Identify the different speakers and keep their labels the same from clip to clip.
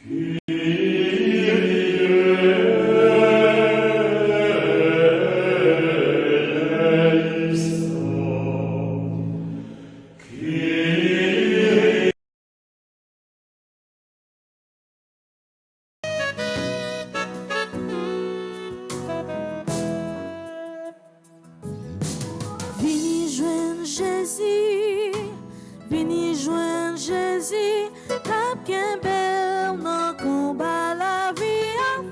Speaker 1: Vini joindre Jésus, vini joindre Jésus, la bien belle dans combat la vie.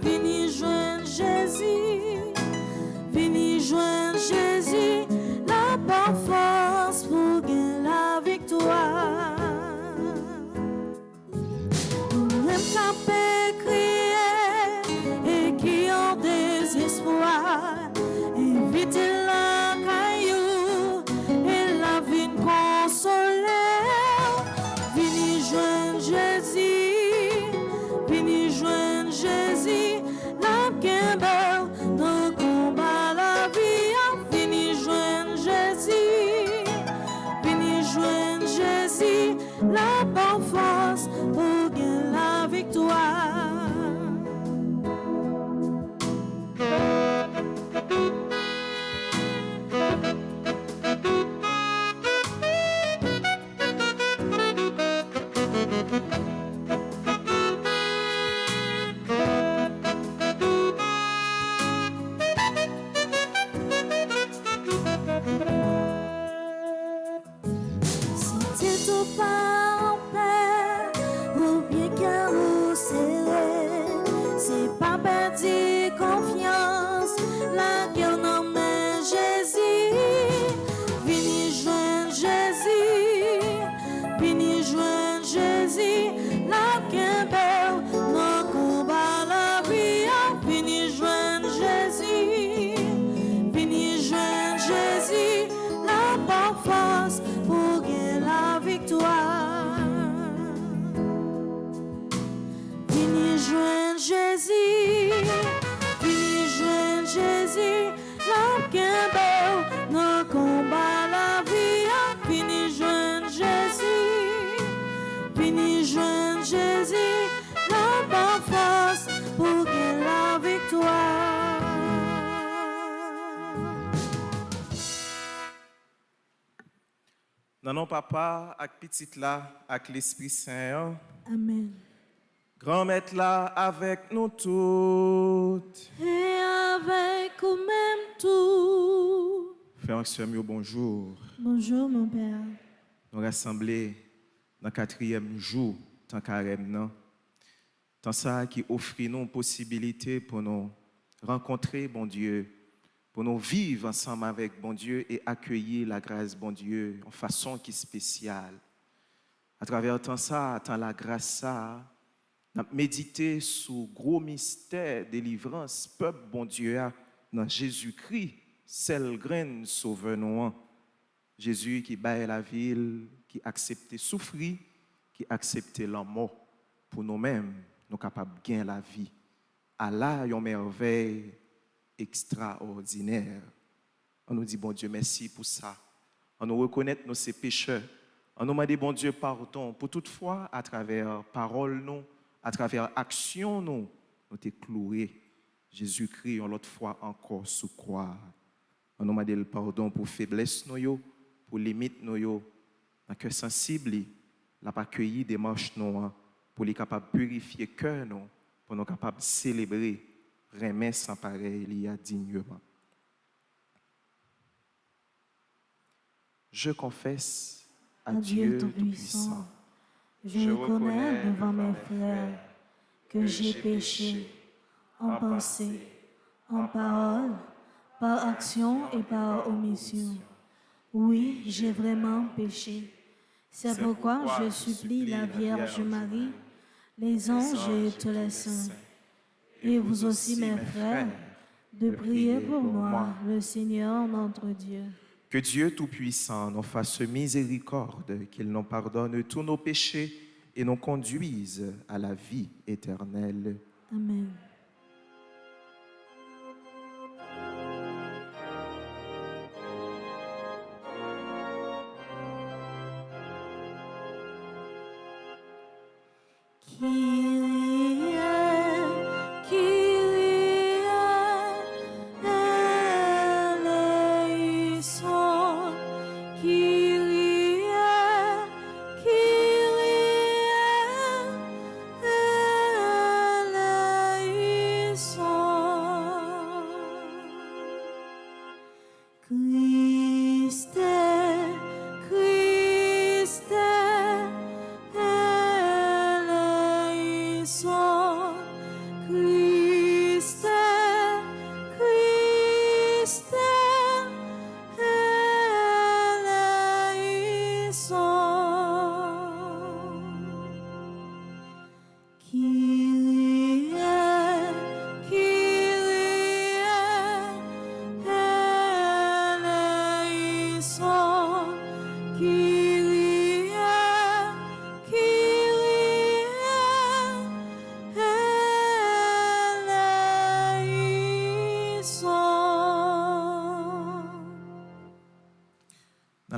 Speaker 1: Vini joindre Jésus, vini joindre Jésus, la bonne force pour gagner la victoire. Même capé crier et qui ont désespoir, évitez la caillou et la vie consolée. Vini joindre Jésus, vini joindre Jésus, la bien belle dans combat la vie. Vini joindre Jésus, vini joindre Jésus, la bonne force pour gagner la victoire. Si t'es tout pas en paix, ou bien carrossé, c'est pas perdu confiance, la guerre non mais Jésus. Vini joindre Jésus, vini joindre Jésus, la guerre belle, non combat la vie. Vini joindre Jésus, vini joindre Jésus, la bonne force pour gagner la victoire. Vini joindre Jésus, vini joindre Jésus, la bien belle dans combat la vie. Vini joindre Jésus, vini joindre Jésus, la bonne force pour gagner la victoire.
Speaker 2: Nan non papa, ak petit là, ak l'Esprit Saint,
Speaker 1: Amen.
Speaker 2: grand maître là avec nous toutes.
Speaker 1: Et avec vous-même tout.
Speaker 2: Frères et sœurs, bonjour.
Speaker 1: Bonjour mon Père.
Speaker 2: Nous rassemblés dans le 4e jour, tant carême, non? Tant ça qui offre nous une possibilité pour nous rencontrer bon Dieu, pour nous vivre ensemble avec bon Dieu et accueillir la grâce bon Dieu en façon qui est spéciale. À travers tant ça, tant la grâce ça, nous méditer sur gros mystère délivrance peuple bon Dieu a dans Jésus-Christ, seul graine sauveur nous. Jésus qui baille la ville, qui accepte souffrir, qui accepte la mort pour nous-mêmes, nous capables de gagner la vie. Allah, une merveille extraordinaire. On nous dit, bon Dieu, merci pour ça. On nous reconnaît nos ces pécheurs. On nous demande, bon Dieu, pardon pour toutefois, à travers parole, nous, à travers action, nous t'es cloué. Jésus-Christ, une autre fois encore sous croix. On nous demande le pardon pour faiblesse, nous, pour limite, nous, dans cœur sensible, la pas accueillir des marches, nous, pour les capables de purifier cœur, nous, pour nous capables de célébrer, remettre sans pareil, il y a dignement. Je confesse à Dieu Tout-Puissant,
Speaker 1: je reconnais devant mes frères que j'ai péché en pensée, en parole, par action et par omission. Oui, j'ai vraiment péché. C'est pourquoi je supplie la Vierge Marie, les anges et tous les saints, et vous aussi mes frères, de prier pour moi, le Seigneur notre Dieu.
Speaker 2: Que Dieu Tout-Puissant nous fasse miséricorde, qu'il nous pardonne tous nos péchés et nous conduise à la vie éternelle.
Speaker 1: Amen. Kyrie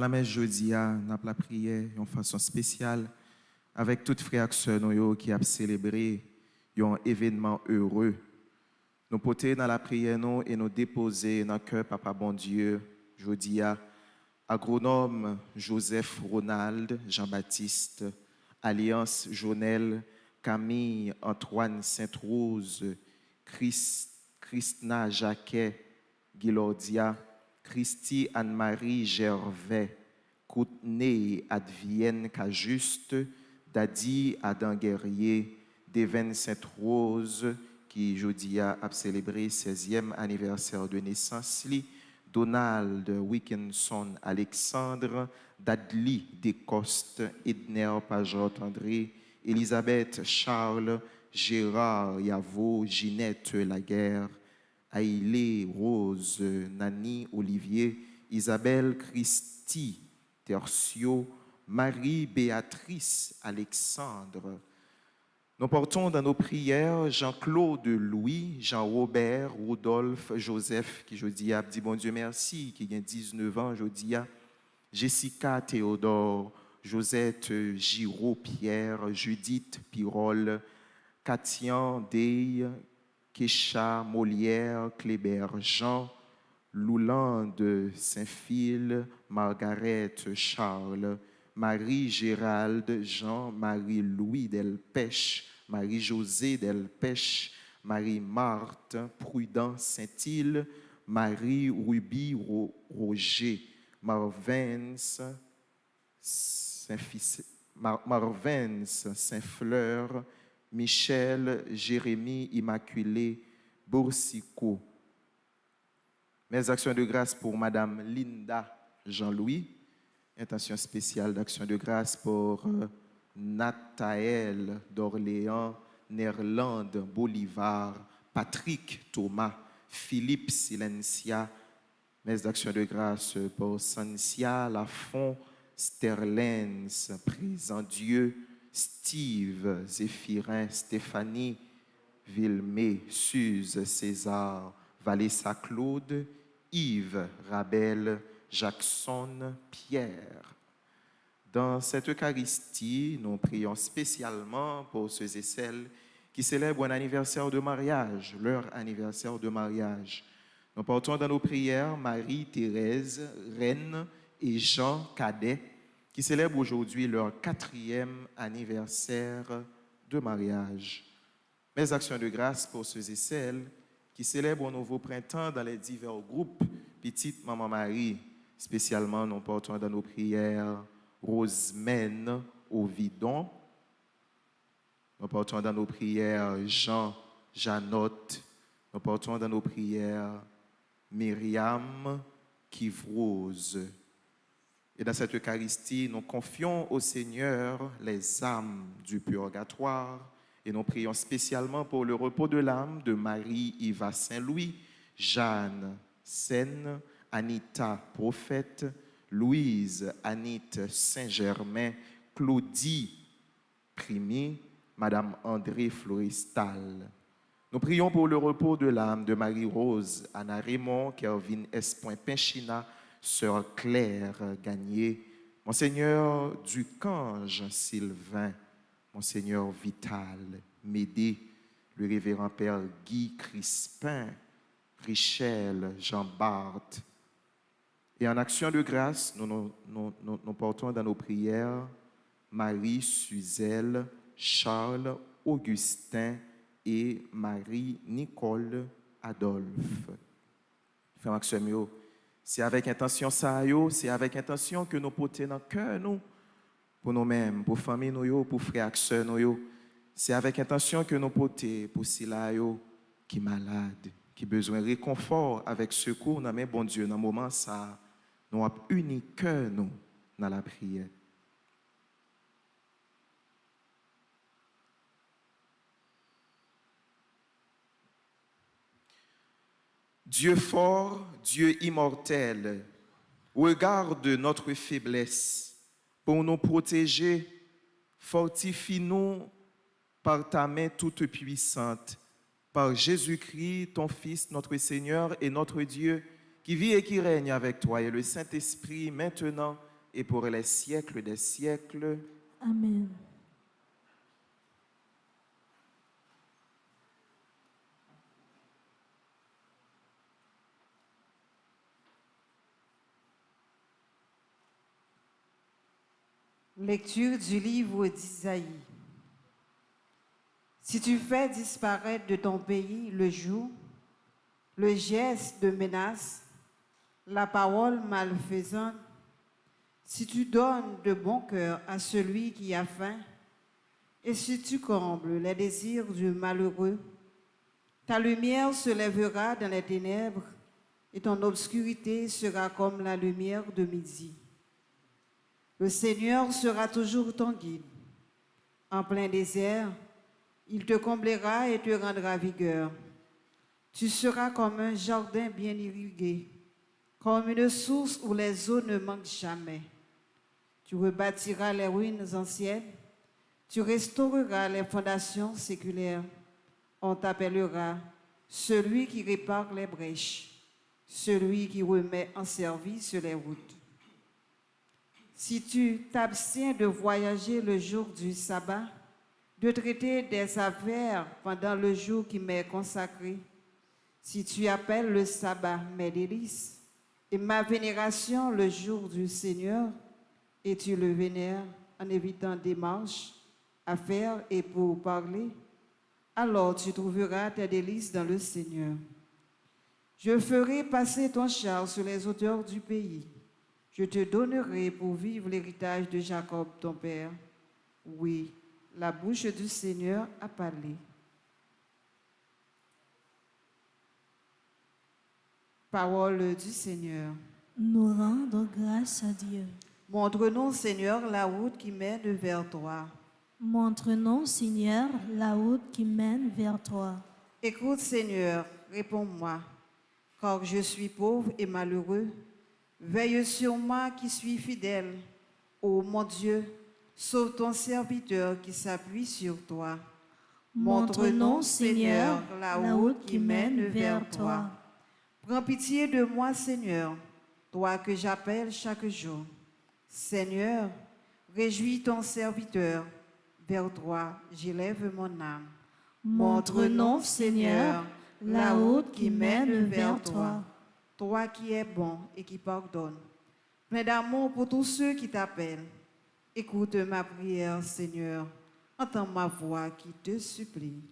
Speaker 2: la messe jeudi, nous avons la prière de façon spéciale avec toutes frères et sœurs qui ont célébré un événement heureux. Nous porter dans la prière et nous déposer dans le cœur, Papa bon Dieu, jeudi, agronome Joseph Ronald Jean-Baptiste, Alliance Jonel, Camille Antoine Sainte-Rose, Christina Jacquet, Guilordia, Christy Anne-Marie Gervais, Courtenay Advienne Cajuste, Dadi Adam Guerrier, Devin Sainte-Rose, qui jeudi a célébré 16e anniversaire de naissance, Donald Wickinson Alexandre, Dadli Descostes, Edner Pajot André, Elisabeth Charles, Gérard Yavo, Ginette Laguerre, Aïlé Rose, Nani Olivier, Isabelle Christy Tertio, Marie-Béatrice Alexandre. Nous portons dans nos prières Jean-Claude Louis, Jean-Robert, Rodolphe, Joseph, qui jeudi a dit bon Dieu merci, qui a 19 ans jeudi a, Jessica Théodore, Josette Giraud Pierre, Judith Pirol, Katian Dey, Kesha Molière, Kléber Jean, Loulande Saint-Phil, Margaret Charles, Marie-Gérald Jean, Marie-Louis Delpech, Marie-Josée Delpech, Marie-Marthe Prudent Saint-Île, Marie-Ruby Roger, Marvens Saint-Fleur, Michel Jérémie Immaculé Boursicot. Mes actions de grâce pour Madame Linda Jean-Louis. Intention spéciale d'action de grâce pour Nathaël d'Orléans, Nerlande Bolivar, Patrick Thomas, Philippe Silencia. Mes actions de grâce pour Sancia Lafont, Sterlens, Présent Dieu, Steve, Zéphirin, Stéphanie, Villemé, Suze, César, Valessa Claude, Yves, Rabel, Jackson, Pierre. Dans cette Eucharistie, nous prions spécialement pour ceux et celles qui célèbrent un anniversaire de mariage, leur anniversaire de mariage. Nous portons dans nos prières Marie-Thérèse, Reine et Jean Cadet, qui célèbrent aujourd'hui leur 4e anniversaire de mariage. Mes actions de grâce pour ceux et celles qui célèbrent un nouveau printemps dans les divers groupes Petite Maman Marie. Spécialement, nous portons dans nos prières Rosemène Ovidon. Nous portons dans nos prières Jean Janotte. Nous portons dans nos prières Myriam Kivrose. Et dans cette Eucharistie, nous confions au Seigneur les âmes du purgatoire et nous prions spécialement pour le repos de l'âme de Marie-Yva Saint-Louis, Jeanne Seine, Anita Prophète, Louise Anite Saint-Germain, Claudie Primi, Madame André Floristal. Nous prions pour le repos de l'âme de Marie-Rose, Anna Raymond, Kervin Espoin Pinchina, Sœur Claire Gagné, Monseigneur Ducange Sylvain, Monseigneur Vital Médé, le révérend Père Guy Crispin, Richel Jean Barthes. Et en action de grâce, nous portons dans nos prières Marie Suzelle, Charles Augustin et Marie-Nicole Adolphe. Frère Maxime, c'est avec intention ça, c'est avec intention que nous portons dans le cœur, nous, pour nous-mêmes, pour famille, nous, pour frères et sœurs, nous. C'est avec intention que nous portons pour ceux-là qui sont malades, qui ont besoin de réconfort avec secours. Nous, mais bon Dieu, dans le moment, ça, nous avons uni cœur, nous, dans la prière. Dieu fort, Dieu immortel, regarde notre faiblesse pour nous protéger, fortifie-nous par ta main toute puissante, par Jésus-Christ, ton Fils, notre Seigneur et notre Dieu, qui vit et qui règne avec toi et le Saint-Esprit maintenant et pour les siècles des siècles.
Speaker 1: Amen.
Speaker 3: Lecture du livre d'Isaïe. Si tu fais disparaître de ton pays le joug, le geste de menace, la parole malfaisante, si tu donnes de bon cœur à celui qui a faim, et si tu combles les désirs du malheureux, ta lumière se lèvera dans les ténèbres et ton obscurité sera comme la lumière de midi. Le Seigneur sera toujours ton guide. En plein désert, il te comblera et te rendra vigueur. Tu seras comme un jardin bien irrigué, comme une source où les eaux ne manquent jamais. Tu rebâtiras les ruines anciennes, tu restaureras les fondations séculaires. On t'appellera celui qui répare les brèches, celui qui remet en service les routes. Si tu t'abstiens de voyager le jour du sabbat, de traiter des affaires pendant le jour qui m'est consacré, si tu appelles le sabbat mes délices et ma vénération le jour du Seigneur, et tu le vénères en évitant des marches, affaires et pour parler, alors tu trouveras tes délices dans le Seigneur. Je ferai passer ton char sur les hauteurs du pays. Je te donnerai pour vivre l'héritage de Jacob, ton père. Oui, la bouche du Seigneur a parlé. Parole du Seigneur.
Speaker 1: Nous rendons grâce à Dieu.
Speaker 3: Montre-nous, Seigneur, la route qui mène vers toi.
Speaker 1: Montre-nous, Seigneur, la route qui mène vers toi.
Speaker 3: Écoute, Seigneur, réponds-moi, car je suis pauvre et malheureux. Veille sur moi qui suis fidèle. Ô mon Dieu, sauve ton serviteur qui s'appuie sur toi.
Speaker 1: Montre-nous, Seigneur, la route qui mène vers toi.
Speaker 3: Prends pitié de moi, Seigneur, toi que j'appelle chaque jour. Seigneur, réjouis ton serviteur. Vers toi, j'élève mon âme.
Speaker 1: Montre-nous, Seigneur, la route qui mène vers toi.
Speaker 3: Toi qui es bon et qui pardonne, plein d'amour pour tous ceux qui t'appellent. Écoute ma prière, Seigneur. Entends ma voix qui te supplie.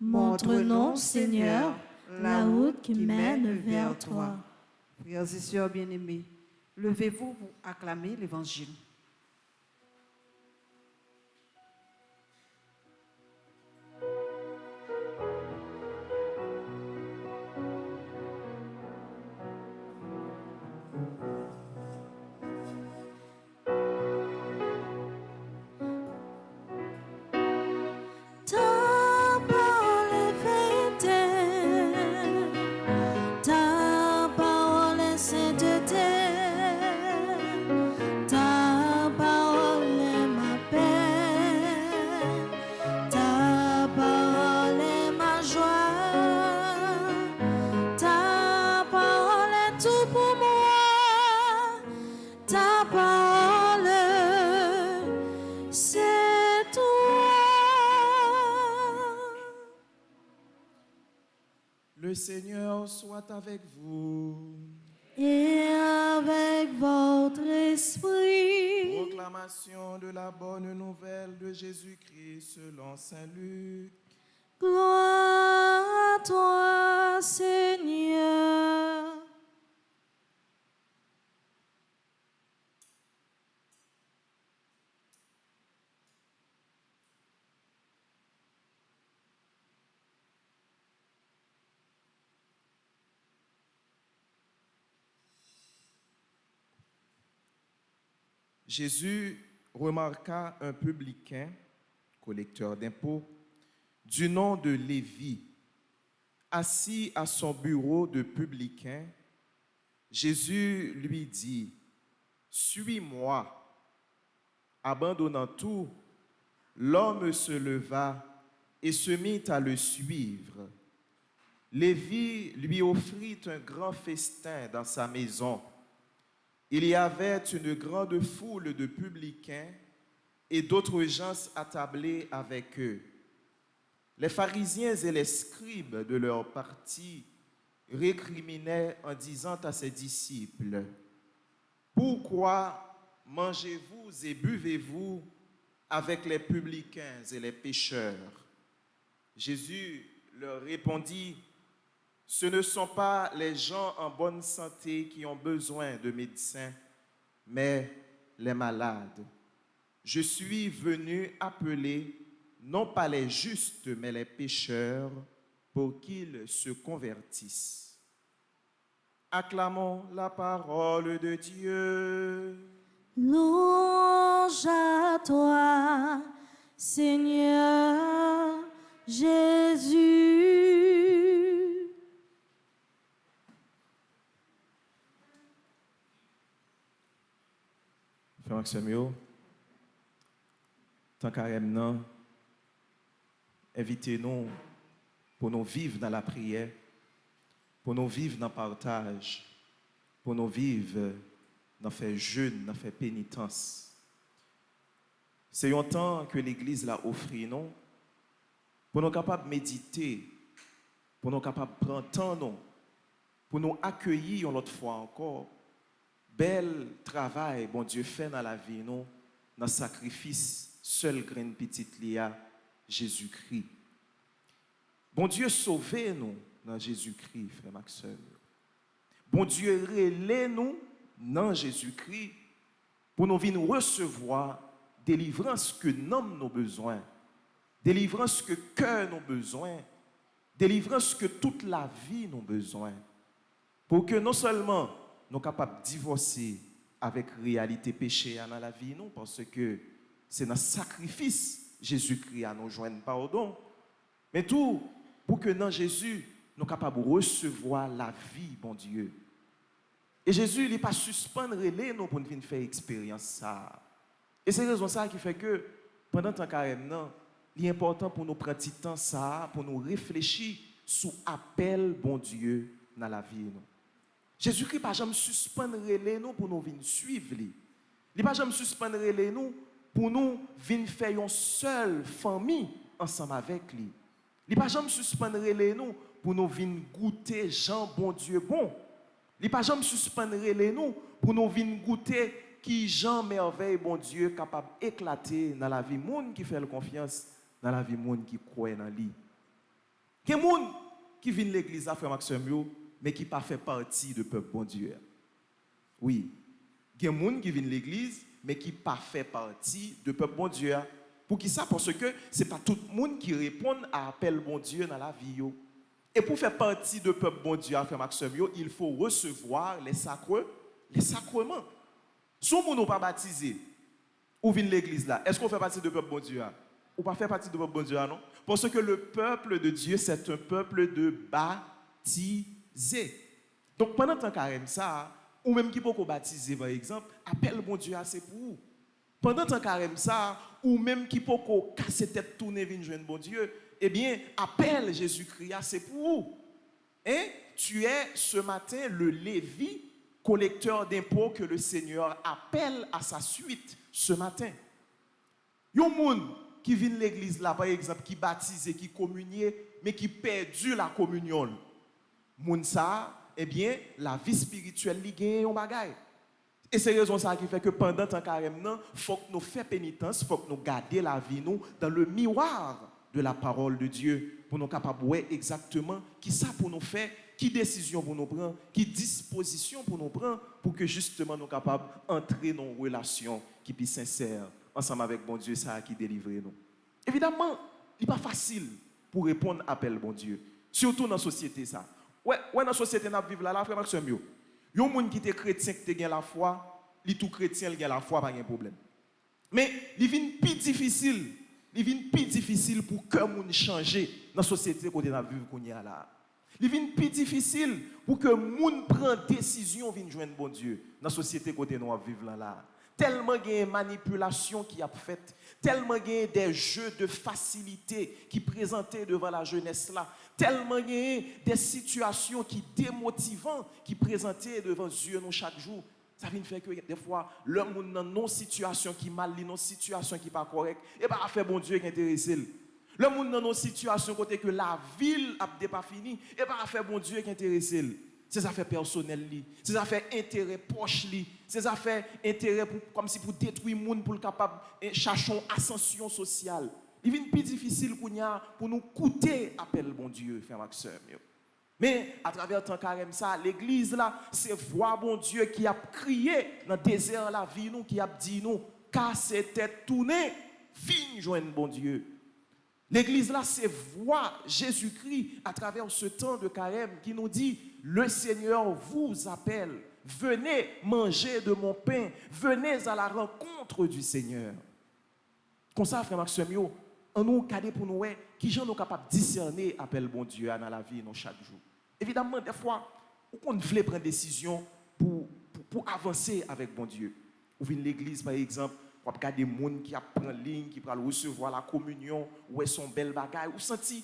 Speaker 1: Montre-nous, Seigneur, la route qui mène vers toi.
Speaker 3: Frères et sœurs bien-aimés, levez-vous pour acclamer l'Évangile.
Speaker 1: Ta parole est vérité, ta parole est sainteté, ta parole est ma paix, ta parole est ma joie, ta parole est tout pour moi, ta parole c'est toi.
Speaker 2: Le Seigneur soit avec vous.
Speaker 1: Et avec votre esprit.
Speaker 2: Proclamation de la bonne nouvelle de Jésus-Christ selon Saint Luc.
Speaker 1: Gloire à toi, Seigneur.
Speaker 2: Jésus remarqua un publicain, collecteur d'impôts, du nom de Lévi, assis à son bureau de publicain. Jésus lui dit, « Suis-moi. » Abandonnant tout, l'homme se leva et se mit à le suivre. Lévi lui offrit un grand festin dans sa maison. il y avait une grande foule de publicains et d'autres gens attablés avec eux. Les pharisiens et les scribes de leur parti récriminaient en disant à ses disciples, « Pourquoi mangez-vous et buvez-vous avec les publicains et les pécheurs ?» Jésus leur répondit, « Ce ne sont pas les gens en bonne santé qui ont besoin de médecins, mais les malades. Je suis venu appeler non pas les justes, mais les pécheurs, pour qu'ils se convertissent. » Acclamons la parole de Dieu.
Speaker 1: Louange à toi, Seigneur Jésus.
Speaker 2: Frère Maxime, tant carême non, invitez-nous pour nous vivre dans la prière, pour nous vivre dans le partage, pour nous vivre dans faire jeûne, dans faire pénitence. C'est un temps que l'Église l'a offert nous, pour nous capables de méditer, pour nous capables de prendre temps, nous, pour nous accueillir une autre fois encore. Bel travail, bon Dieu, fait dans la vie, nous, dans le sacrifice, seul grain petite lia, Jésus-Christ. Bon Dieu, sauvez-nous dans Jésus-Christ, frère Maxime. Bon Dieu, relève-nous dans Jésus-Christ pour nous venir recevoir délivrance que nous avons besoin, délivrance que cœur nous besoin, délivrance que toute la vie nous besoin, pour que non seulement nous sommes capables de divorcer avec réalité péché dans la vie, non, parce que c'est dans le sacrifice Jésus-Christ à nous joindre pardon, mais tout pour que dans Jésus, nous sommes capables de recevoir la vie, bon Dieu. Et Jésus, il n'est pas suspendre nous pour nous faire expérience ça. Et c'est raison ça qui fait que pendant tant carême, il est important pour nous prendre du temps ça, pour nous réfléchir sur l'appel, bon Dieu, dans la vie. Jésus-Christ n'a pas jamais suspendre nous pour nous venir suivre. Il n'a pas jamais suspendre nous pour nous venir faire une seule famille ensemble avec lui. Il n'a pas jamais suspendre nous pour nous venir goûter Jean, bon Dieu, bon. Il n'a pas jamais suspendre nous pour nous venir goûter qui Jean merveille, bon Dieu, capable d'éclater dans la vie monde qui fait confiance, dans la vie monde qui croit dans lui. Il y a des gens qui viennent à l'église, frère Maxime, mais qui ne fait pas partie du peuple bon Dieu. Oui, il y a des gens qui viennent à l'église, mais qui ne fait pas partie du peuple bon Dieu. Pour qui ça? Parce que ce n'est pas tout le monde qui répond à l'appel bon Dieu dans la vie. Et pour faire partie du peuple bon Dieu, frère Maxime, il faut recevoir les sacrements. Si on n'est pas baptisé, ou vient l'église là, est-ce qu'on fait partie du peuple bon Dieu? Ou pas faire partie du peuple bon Dieu, non? Parce que le peuple de Dieu, c'est un peuple de baptisé. Donc pendant tant carême ça, ou même qui peut baptiser par exemple, appelle bon Dieu, c'est pour vous. Pendant tant carême ça, ou même qui peut casser tête tourner venir joindre bon Dieu, eh bien, appelle Jésus-Christ, c'est pour vous. Et tu es ce matin le Lévi, collecteur d'impôts que le Seigneur appelle à sa suite ce matin. Il y a des gens qui viennent à l'église là, par exemple, qui baptisent, qui communient, mais qui perdent la communion. Moun ça, eh bien, la vie spirituelle, il gagne un bagage. Et c'est raison ça qui fait que pendant tant carême, il faut que nous fassions pénitence, il faut que nous gardions la vie nous dans le miroir de la parole de Dieu pour nous capables de voir exactement qui ça pour nous faire, qui décision pour nous prendre, qui disposition pour nous prendre pour que justement nous capables d'entrer dans une relation qui est sincère ensemble avec bon Dieu ça qui délivre nous. Évidemment, il n'est pas facile pour répondre à l'appel bon Dieu, surtout dans la société ça. Ouais, dans la société nous vivons là, frère Maxime. Il y a des gens qui sont chrétiens qui ont la foi, les tout chrétiens qui ont la foi, pas de problème. Mais il devient plus difficile. Il devient plus difficile pour que les gens changent dans la société qu'on a vivre là. Il devient plus difficile pour que les gens prennent décision de joindre bon Dieu dans la société qu'on a vivre là. Tellement il y a une manipulation qui a faite, tellement il y a des jeux de facilité qui présentés devant la jeunesse là, tellement il y a des situations qui démotivantes qui présentées devant Dieu nous chaque jour.
Speaker 4: Ça vient faire que des fois, le monde dans nos situations qui mal, dans nos situations qui pas correctes, et pas faire bon Dieu qui intéresse. Le monde dans nos situations côté que la ville a pas fini, et pas faire bon Dieu qui intéresse. Ces affaires personnelles, ces affaires intérêts proches, ces affaires intérêts comme si pour détruire le monde, pour le capable chercher ascension sociale. Il est plus difficile pour nous coûter appel bon Dieu, frère Maxime. Mais à travers tant carême ça, l'église là, c'est voir bon Dieu qui a crié dans le désert la vie nous, qui a dit nous, car c'était tourné, fin joindre bon Dieu. L'église là, c'est voir Jésus-Christ à travers ce temps de carême qui nous dit, le Seigneur vous appelle, venez manger de mon pain, venez à la rencontre du Seigneur. Comme ça, frère Maxime, on nous garde pour nous, qui sont capables de discerner appel bon Dieu dans la vie, dans chaque jour. Évidemment, des fois, on veut prendre des décisions pour avancer avec bon Dieu. Ou venez l'église, par exemple, on regarde des gens qui apprennent ligne, qui prennent recevoir la communion, ou sont belles bagailles, ou senti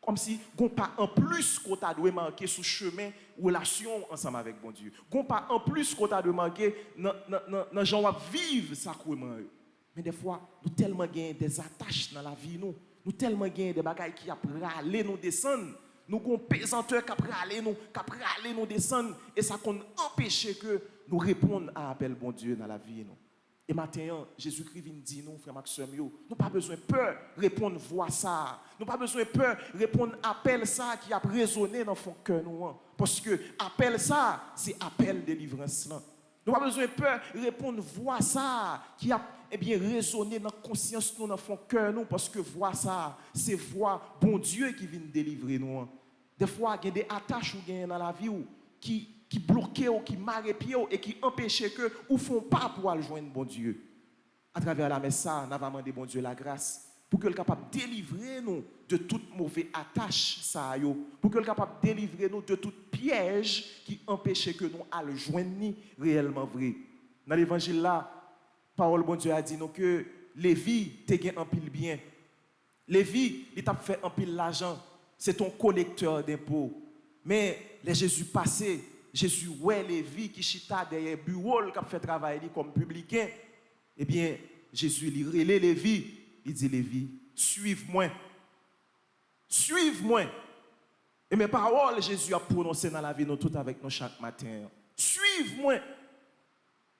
Speaker 4: comme si on pas en plus qu'on t'a dû marquer sous chemin relation ensemble avec bon Dieu. On pas en plus qu'on t'a dû marquer dans gens vivre sacrement. Mais des fois, nous tellement gagnons des attaches dans la vie nous tellement gagnons des bagailles qui après aller nous descendre. Nous avons pesanteur qui après aller nous descendre et ça qu'on empêche que nous répondions à l'appel bon Dieu dans la vie nous. Et maintenant, Jésus-Christ vient dire nous, frère Maxime, nous n'avons pas besoin de peur répondre voix ça. Nous n'avons pas besoin de peur répondre appel ça qui a résonné dans le cœur nous. Parce que appel ça, c'est appel délivrance. Nous n'avons pas besoin de peur répondre voix ça qui a résonné dans la conscience nous, dans le cœur nous. Parce que voix ça, c'est voix bon Dieu qui vient délivrer nous. Des fois, il y a des attaches dans la vie qui bloquent ou qui marquent pied et qui empêchent que ou font pas pour aller joindre bon Dieu. À travers la messe, nous avons demandé bon Dieu la grâce pour qu'il soit capable de délivrer nous de toute mauvaise attache ça pour qu'il soit capable de délivrer nous de tout piège qui empêche que nous allions joindre réellement vrai. Dans l'évangile là, parole bon Dieu a dit nous que Lévi t'a gagné un pile bien. Lévi, il t'a fait un pile l'argent, c'est ton collecteur d'impôts. Mais les Jésus passé, Jésus, ouais, Lévi qui chita derrière le bureau, qui a fait travail comme publicain, eh bien, Jésus, il relève Lévi, il dit Lévi, suive-moi. Suive-moi. Et mes paroles, Jésus a prononcé dans la vie, nous tout avec nous chaque matin. Suive-moi.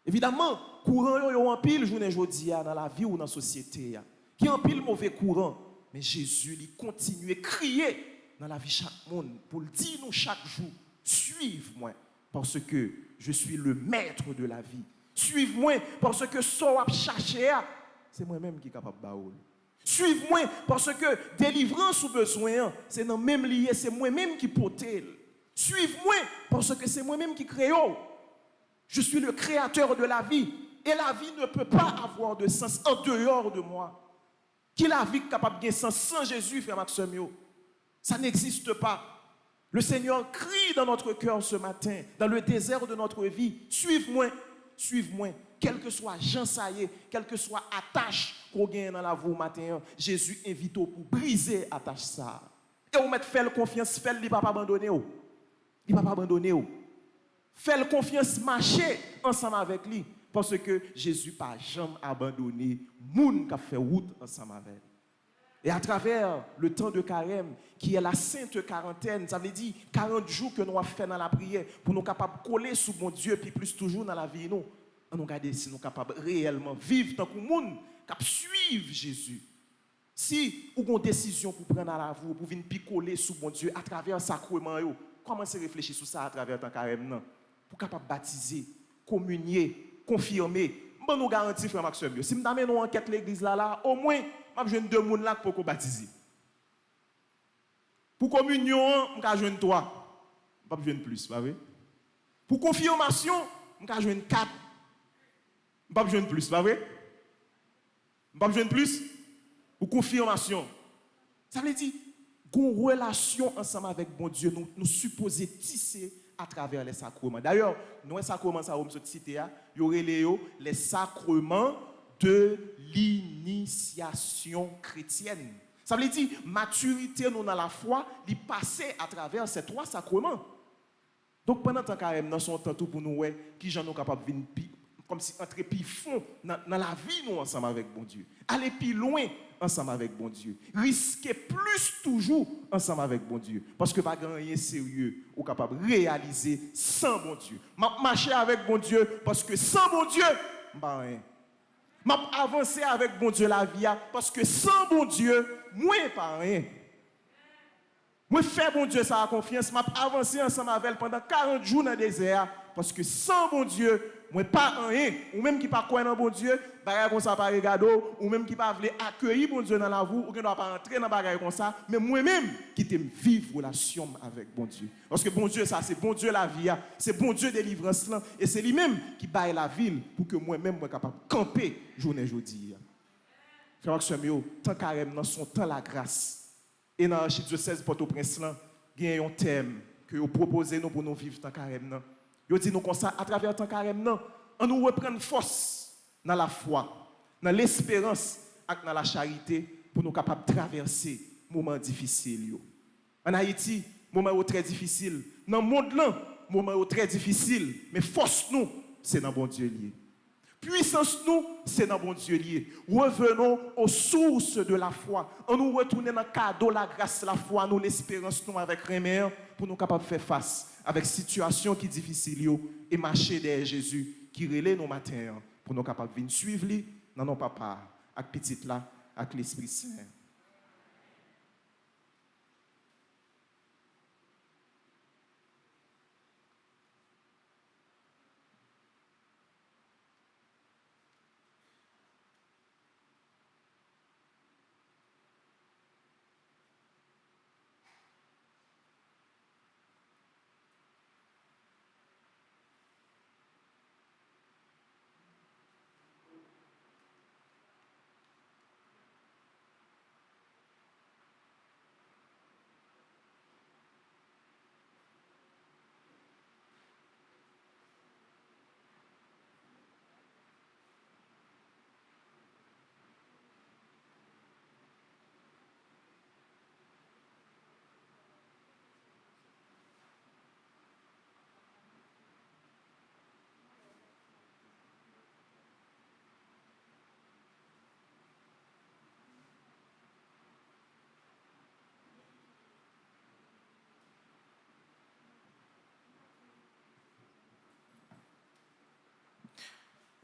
Speaker 4: Évidemment, courant, il y a un pile, journée aujourd'hui, dans la vie ou dans la société. Il y a un pile mauvais courant. Mais Jésus, il continue à crier dans la vie de chaque monde pour le dire nous chaque jour. Suive-moi parce que je suis le maître de la vie. Suive-moi parce que ce que je cherche, c'est moi-même qui est capable de baoul. Suive-moi parce que délivrance ou besoin, c'est dans le même lié, c'est moi-même qui porte. Suive-moi parce que c'est moi-même qui crée. Je suis le créateur de la vie et la vie ne peut pas avoir de sens en dehors de moi. Qui la vie capable de sens sans Jésus, frère Maxime? Ça n'existe pas. Le Seigneur crie dans notre cœur ce matin, dans le désert de notre vie. Suive-moi, suive-moi. Quel que soit Jean Saillé, quelle que soit attache qu'on gagne dans la vie matin, Jésus invite pour briser attache ça. Et on met faire confiance, faire il va pas abandonner. Il va pas abandonner. Faire confiance, marcher ensemble avec lui. Parce que Jésus n'a jamais abandonné moun qui a fait route ensemble avec lui. Et à travers le temps de carême, qui est la sainte quarantaine, ça veut dire 40 jours que nous avons fait dans la prière pour nous capables de coller sous mon Dieu, puis plus toujours dans la vie, nous regarder si nous sommes capables réellement vivre tant que le monde, qui suivre Jésus. Si vous avez une décision pour prendre à la vie, pour venir picoler sous mon Dieu à travers le sacrement, commencez à réfléchir sur ça à travers le temps carême, pour capable baptiser, communier, confirmer. Je nous garantis, frère Maxime, si nous avons une enquête l'église là, au moins, je vais deux personnes là pour baptiser. Pour communion, je vais trois. Je ne vais pas plus, pas vrai? Pour confirmation, je vais 4. Je ne vais pas plus, pas vrai? Je ne vais pas plus. Pour confirmation. Ça veut dire qu'on a une relation ensemble avec bon Dieu, nous supposons tisser à travers les sacrements. D'ailleurs, nous, les sacrements, ça va me citer, il y aurait les sacrements de l'initiation chrétienne. Ça veut dire maturité nous dans la foi, il passe à travers ces 3 sacrements. Donc pendant temps carême, dans son temps tout pour nous, ouais, qui j'en sommes capables de venir comme si entrer plus fond dans la vie nous ensemble avec bon Dieu. Aller plus loin ensemble avec bon Dieu. Risquer plus toujours ensemble avec bon Dieu. Parce que pas rien sérieux ou capable de réaliser sans bon Dieu. Marcher avec bon Dieu parce que sans bon Dieu, pas rien. Avancer avec bon Dieu la vie parce que sans bon Dieu, moi pas rien. Moi faire bon Dieu ça a confiance, m'a avancer ensemble avec elle pendant 40 jours dans le désert parce que sans bon Dieu, moi pas rien, ou même qui pas croire dans bon Dieu, bagaille comme ça pas regarder, ou même qui pas veut accueillir bon Dieu dans la vie, ou qui ne doit pas entrer dans bagaille comme ça, mais moi-même qui t'aime vivre relation avec bon Dieu. Parce que bon Dieu ça c'est bon Dieu la vie, c'est bon Dieu délivrance là et c'est lui-même qui baille la ville pour que moi-même moi capable camper journée aujourd'hui. Frère Maxime, tant carême dans son temps la grâce. Et dans l'archidiocèse Port-au-Prince, il y a un thème que vous proposez nous pour nous vivre tant carême. Vous dites nous comme ça, à travers tant carême, on nous reprend force dans la foi, dans l'espérance et dans la charité pour nous capables de traverser les moments difficiles. En Haïti, moments très difficiles. Dans le monde, moments très difficiles. Mais force nous, c'est dans bon Dieu lié. Puissance nous, c'est dans bon Dieu lié. Revenons aux sources de la foi. On nous retourne dans le cadeau, la grâce, la foi, nous, l'espérance, nous, avec remède, pour nous capables de faire face avec situation qui est difficile et marcher derrière Jésus, qui relaie nos matins, pour nous capables de venir suivre lui dans nos papas, avec petit là, avec l'Esprit Saint.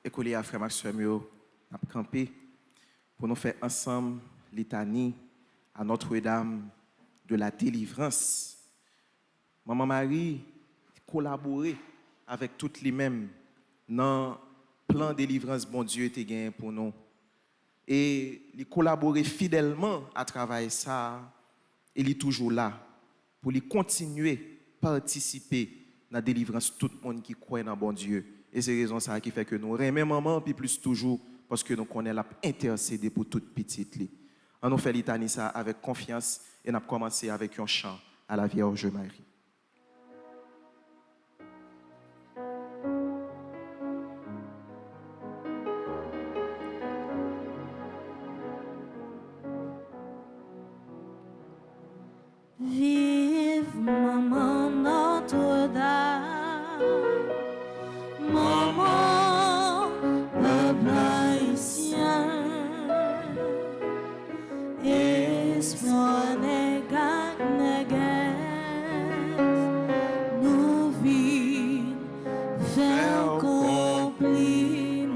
Speaker 4: Écoutez, frère Maxime, à camper pour nous faire ensemble litanie à Notre-Dame de la délivrance. Maman Marie collaborer avec toutes les mêmes dans le plan de délivrance bon Dieu était gagné pour nous. Et il collaborer fidèlement à travers ça, et il est toujours là pour lui continuer à participer dans la délivrance tout le monde qui croit dans bon Dieu. Et c'est raison ça qui fait que nous aimons maman puis plus toujours parce que nous connaissons la intercéder pour toute petite li. On nous fait litanie ça avec confiance et on a commencé avec un chant à la Vierge Marie.
Speaker 1: Vive maman Notre-Dame. Maman, peuple haïtien, espoir négat, nous vîmes faire compliment.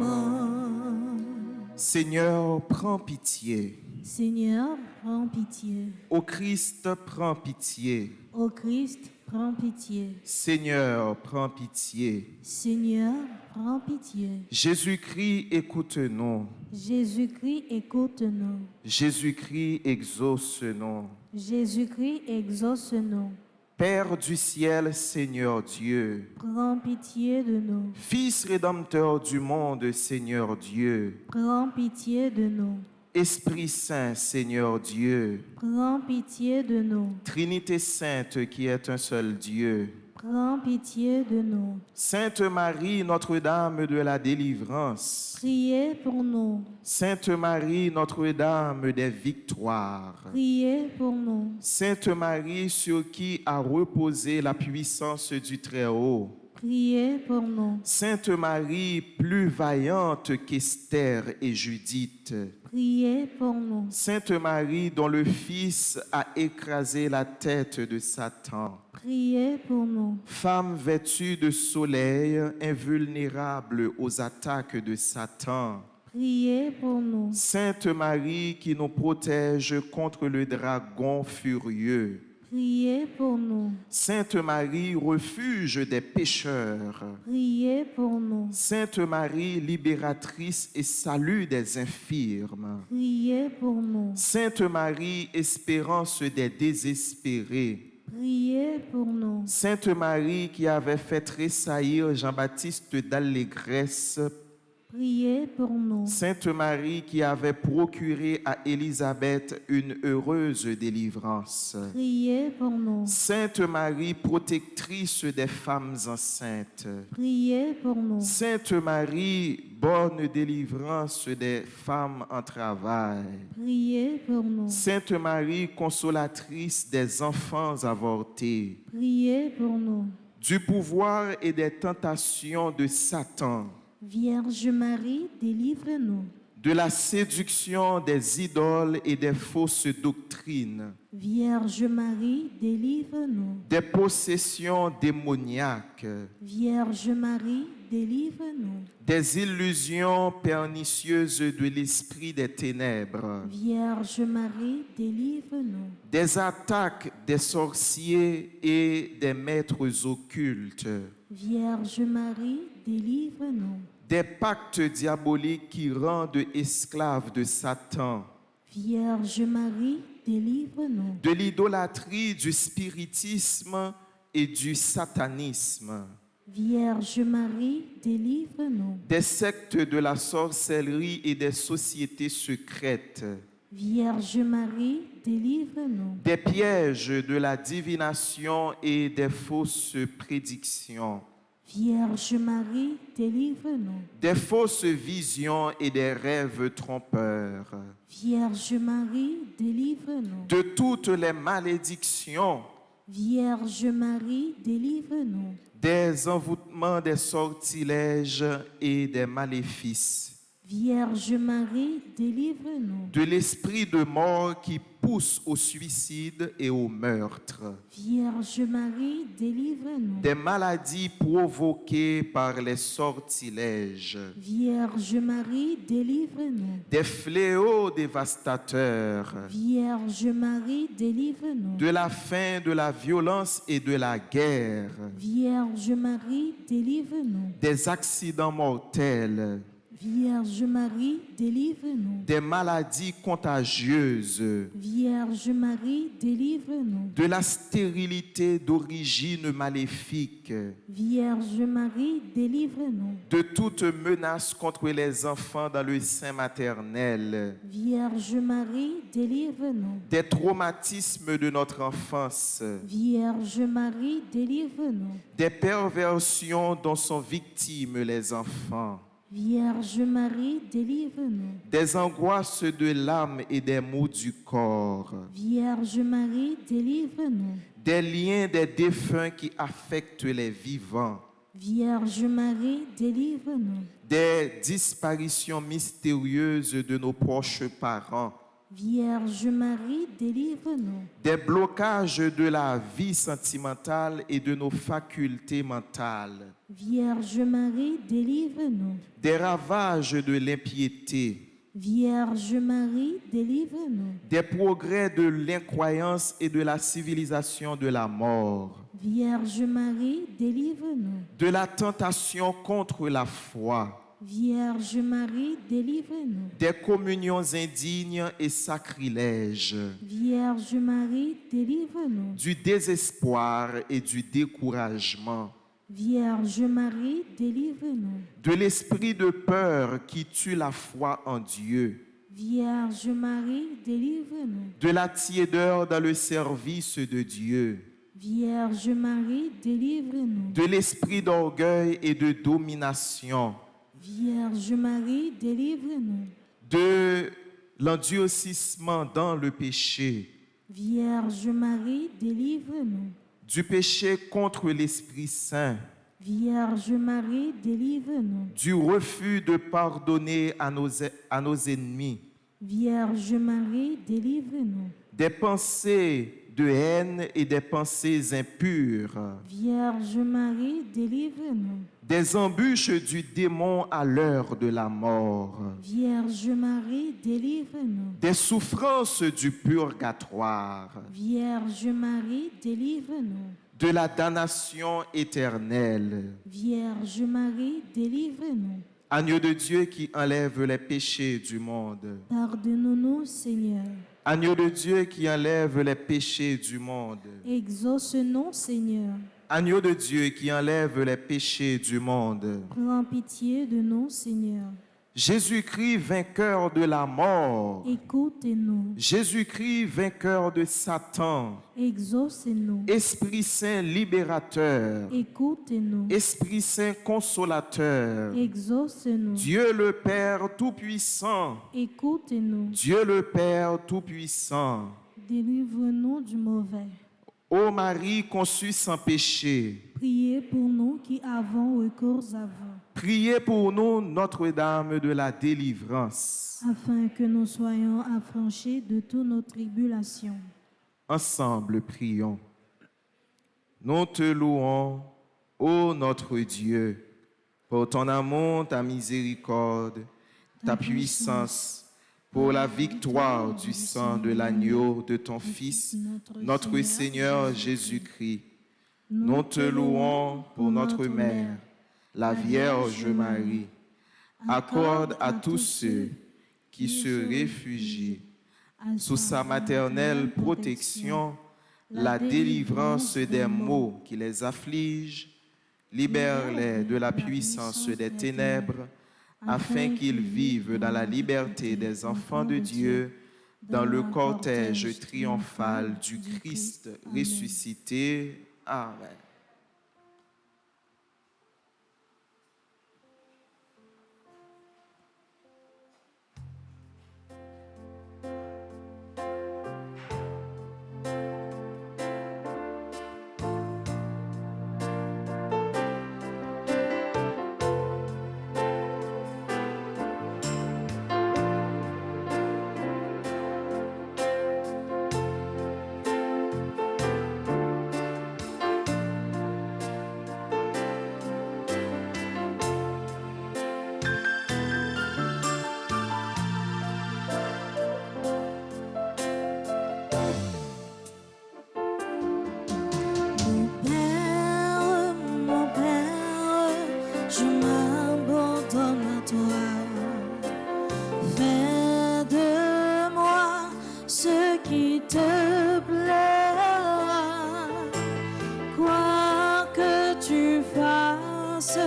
Speaker 2: Seigneur, prends pitié.
Speaker 1: Seigneur, prends pitié.
Speaker 2: Ô Christ, prends pitié.
Speaker 1: Ô Christ, prends pitié.
Speaker 2: Seigneur, prends pitié.
Speaker 1: Seigneur, prends pitié.
Speaker 2: Jésus-Christ, écoute-nous.
Speaker 1: Jésus-Christ, écoute-nous.
Speaker 2: Jésus-Christ, exauce-nous.
Speaker 1: Jésus-Christ, exauce-nous.
Speaker 2: Père du ciel, Seigneur Dieu.
Speaker 1: Prends pitié de nous.
Speaker 2: Fils rédempteur du monde, Seigneur Dieu.
Speaker 1: Prends pitié de nous.
Speaker 2: Esprit Saint, Seigneur Dieu.
Speaker 1: Prends pitié de nous.
Speaker 2: Trinité sainte qui est un seul Dieu.
Speaker 1: prends pitié de nous.
Speaker 2: Sainte Marie, Notre-Dame de la délivrance.
Speaker 1: Priez pour nous.
Speaker 2: Sainte Marie, Notre-Dame des victoires.
Speaker 1: Priez pour nous.
Speaker 2: Sainte Marie, sur qui a reposé la puissance du Très-Haut.
Speaker 1: Priez pour nous.
Speaker 2: Sainte Marie, plus vaillante qu'Esther et Judith.
Speaker 1: Priez pour nous.
Speaker 2: Sainte Marie, dont le Fils a écrasé la tête de Satan.
Speaker 1: Priez pour nous.
Speaker 2: Femme vêtue de soleil, invulnérable aux attaques de Satan.
Speaker 1: Priez pour nous.
Speaker 2: Sainte Marie, qui nous protège contre le dragon furieux.
Speaker 1: Priez pour nous.
Speaker 2: Sainte Marie, refuge des pécheurs.
Speaker 1: Priez pour nous.
Speaker 2: Sainte Marie, libératrice et salut des infirmes.
Speaker 1: Priez pour nous.
Speaker 2: Sainte Marie, espérance des désespérés.
Speaker 1: Priez pour nous.
Speaker 2: Sainte Marie, qui avait fait tressaillir Jean-Baptiste d'allégresse.
Speaker 1: Priez pour nous.
Speaker 2: Sainte Marie, qui avait procuré à Élisabeth une heureuse délivrance.
Speaker 1: Priez pour nous.
Speaker 2: Sainte Marie, protectrice des femmes enceintes.
Speaker 1: Priez pour nous.
Speaker 2: Sainte Marie, bonne délivrance des femmes en travail.
Speaker 1: Priez pour nous.
Speaker 2: Sainte Marie, consolatrice des enfants avortés.
Speaker 1: Priez pour nous.
Speaker 2: Du pouvoir et des tentations de Satan.
Speaker 1: Vierge Marie, délivre-nous.
Speaker 2: De la séduction des idoles et des fausses doctrines.
Speaker 1: Vierge Marie, délivre-nous.
Speaker 2: Des possessions démoniaques.
Speaker 1: Vierge Marie, délivre-nous.
Speaker 2: Des illusions pernicieuses de l'esprit des ténèbres.
Speaker 1: Vierge Marie, délivre-nous.
Speaker 2: Des attaques des sorciers et des maîtres occultes.
Speaker 1: Vierge Marie, délivre-nous.
Speaker 2: Des pactes diaboliques qui rendent esclaves de Satan.
Speaker 1: Vierge Marie, délivre-nous.
Speaker 2: De l'idolâtrie, du spiritisme et du satanisme.
Speaker 1: Vierge Marie, délivre-nous.
Speaker 2: Des sectes de la sorcellerie et des sociétés secrètes.
Speaker 1: Vierge Marie, délivre-nous.
Speaker 2: Des pièges de la divination et des fausses prédictions.
Speaker 1: Vierge Marie, délivre-nous.
Speaker 2: Des fausses visions et des rêves trompeurs.
Speaker 1: Vierge Marie, délivre-nous.
Speaker 2: De toutes les malédictions.
Speaker 1: Vierge Marie, délivre-nous.
Speaker 2: Des envoûtements, des sortilèges et des maléfices.
Speaker 1: Vierge Marie, délivre-nous.
Speaker 2: De l'esprit de mort qui pousse au suicide et au meurtre.
Speaker 1: Vierge Marie, délivre-nous.
Speaker 2: Des maladies provoquées par les sortilèges.
Speaker 1: Vierge Marie, délivre-nous.
Speaker 2: Des fléaux dévastateurs.
Speaker 1: Vierge Marie, délivre-nous.
Speaker 2: De la faim, de la violence et de la guerre.
Speaker 1: Vierge Marie, délivre-nous.
Speaker 2: Des accidents mortels.
Speaker 1: Vierge Marie, délivre-nous.
Speaker 2: Des maladies contagieuses.
Speaker 1: Vierge Marie, délivre-nous.
Speaker 2: De la stérilité d'origine maléfique.
Speaker 1: Vierge Marie, délivre-nous.
Speaker 2: De toute menace contre les enfants dans le sein maternel.
Speaker 1: Vierge Marie, délivre-nous.
Speaker 2: Des traumatismes de notre enfance.
Speaker 1: Vierge Marie, délivre-nous.
Speaker 2: Des perversions dont sont victimes les enfants.
Speaker 1: Vierge Marie, délivre-nous.
Speaker 2: Des angoisses de l'âme et des maux du corps.
Speaker 1: Vierge Marie, délivre-nous.
Speaker 2: Des liens des défunts qui affectent les vivants.
Speaker 1: Vierge Marie, délivre-nous.
Speaker 2: Des disparitions mystérieuses de nos proches parents.
Speaker 1: Vierge Marie, délivre-nous.
Speaker 2: Des blocages de la vie sentimentale et de nos facultés mentales.
Speaker 1: Vierge Marie, délivre-nous.
Speaker 2: Des ravages de l'impiété.
Speaker 1: Vierge Marie, délivre-nous.
Speaker 2: Des progrès de l'incroyance et de la civilisation de la mort.
Speaker 1: Vierge Marie, délivre-nous.
Speaker 2: De la tentation contre la foi.
Speaker 1: Vierge Marie, délivre-nous.
Speaker 2: Des communions indignes et sacrilèges.
Speaker 1: Vierge Marie, délivre-nous.
Speaker 2: Du désespoir et du découragement.
Speaker 1: Vierge Marie, délivre-nous.
Speaker 2: De l'esprit de peur qui tue la foi en Dieu.
Speaker 1: Vierge Marie, délivre-nous.
Speaker 2: De la tiédeur dans le service de Dieu.
Speaker 1: Vierge Marie, délivre-nous.
Speaker 2: de l'esprit d'orgueil et de domination,
Speaker 1: Vierge Marie, délivre-nous.
Speaker 2: de l'endurcissement dans le péché,
Speaker 1: Vierge Marie, délivre-nous.
Speaker 2: du péché contre l'Esprit Saint,
Speaker 1: Vierge Marie, délivre-nous.
Speaker 2: du refus de pardonner à nos ennemis,
Speaker 1: Vierge Marie, délivre-nous.
Speaker 2: des pensées de haine et des pensées impures,
Speaker 1: Vierge Marie, délivre-nous.
Speaker 2: des embûches du démon à l'heure de la mort,
Speaker 1: Vierge Marie, délivre-nous.
Speaker 2: des souffrances du purgatoire,
Speaker 1: Vierge Marie, délivre-nous.
Speaker 2: de la damnation éternelle.
Speaker 1: Vierge Marie, délivre-nous.
Speaker 2: Agneau de Dieu qui enlève les péchés du monde.
Speaker 1: Pardonne-nous, Seigneur.
Speaker 2: Agneau de Dieu qui enlève les péchés du monde.
Speaker 1: Exauce-nous, Seigneur.
Speaker 2: Agneau de Dieu qui enlève les péchés du monde.
Speaker 1: Prends pitié de nous, Seigneur.
Speaker 2: Jésus-Christ vainqueur de la mort.
Speaker 1: Écoute-nous.
Speaker 2: Jésus-Christ vainqueur de Satan.
Speaker 1: Exauce-nous.
Speaker 2: Esprit Saint libérateur.
Speaker 1: Écoute-nous.
Speaker 2: Esprit Saint consolateur.
Speaker 1: Exauce-nous.
Speaker 2: Dieu le Père Tout-Puissant.
Speaker 1: Écoute-nous.
Speaker 2: Dieu le Père Tout-Puissant.
Speaker 1: Délivre-nous du mauvais.
Speaker 2: Ô Marie conçue sans péché,
Speaker 1: Priez pour nous qui avons recours à vous,
Speaker 2: priez pour nous, Notre-Dame de la délivrance.
Speaker 1: afin que nous soyons affranchis de toutes nos tribulations.
Speaker 2: Ensemble, prions. Nous te louons, ô notre Dieu, pour ton amour, ta miséricorde, ta puissance, pour la victoire du sang de l'agneau de ton Fils, notre Seigneur Jésus-Christ. Nous te louons pour notre Mère, la Vierge Marie. Accorde à tous ceux qui se réfugient sous sa maternelle protection la délivrance des maux qui les affligent. Libère-les de la puissance des ténèbres, afin qu'ils vivent dans la liberté des enfants de Dieu, dans le cortège triomphal du Christ ressuscité. Amen.
Speaker 1: Mon Père, je m'abandonne à toi. Fais de moi ce qui te plaira. Quoi que tu fasses,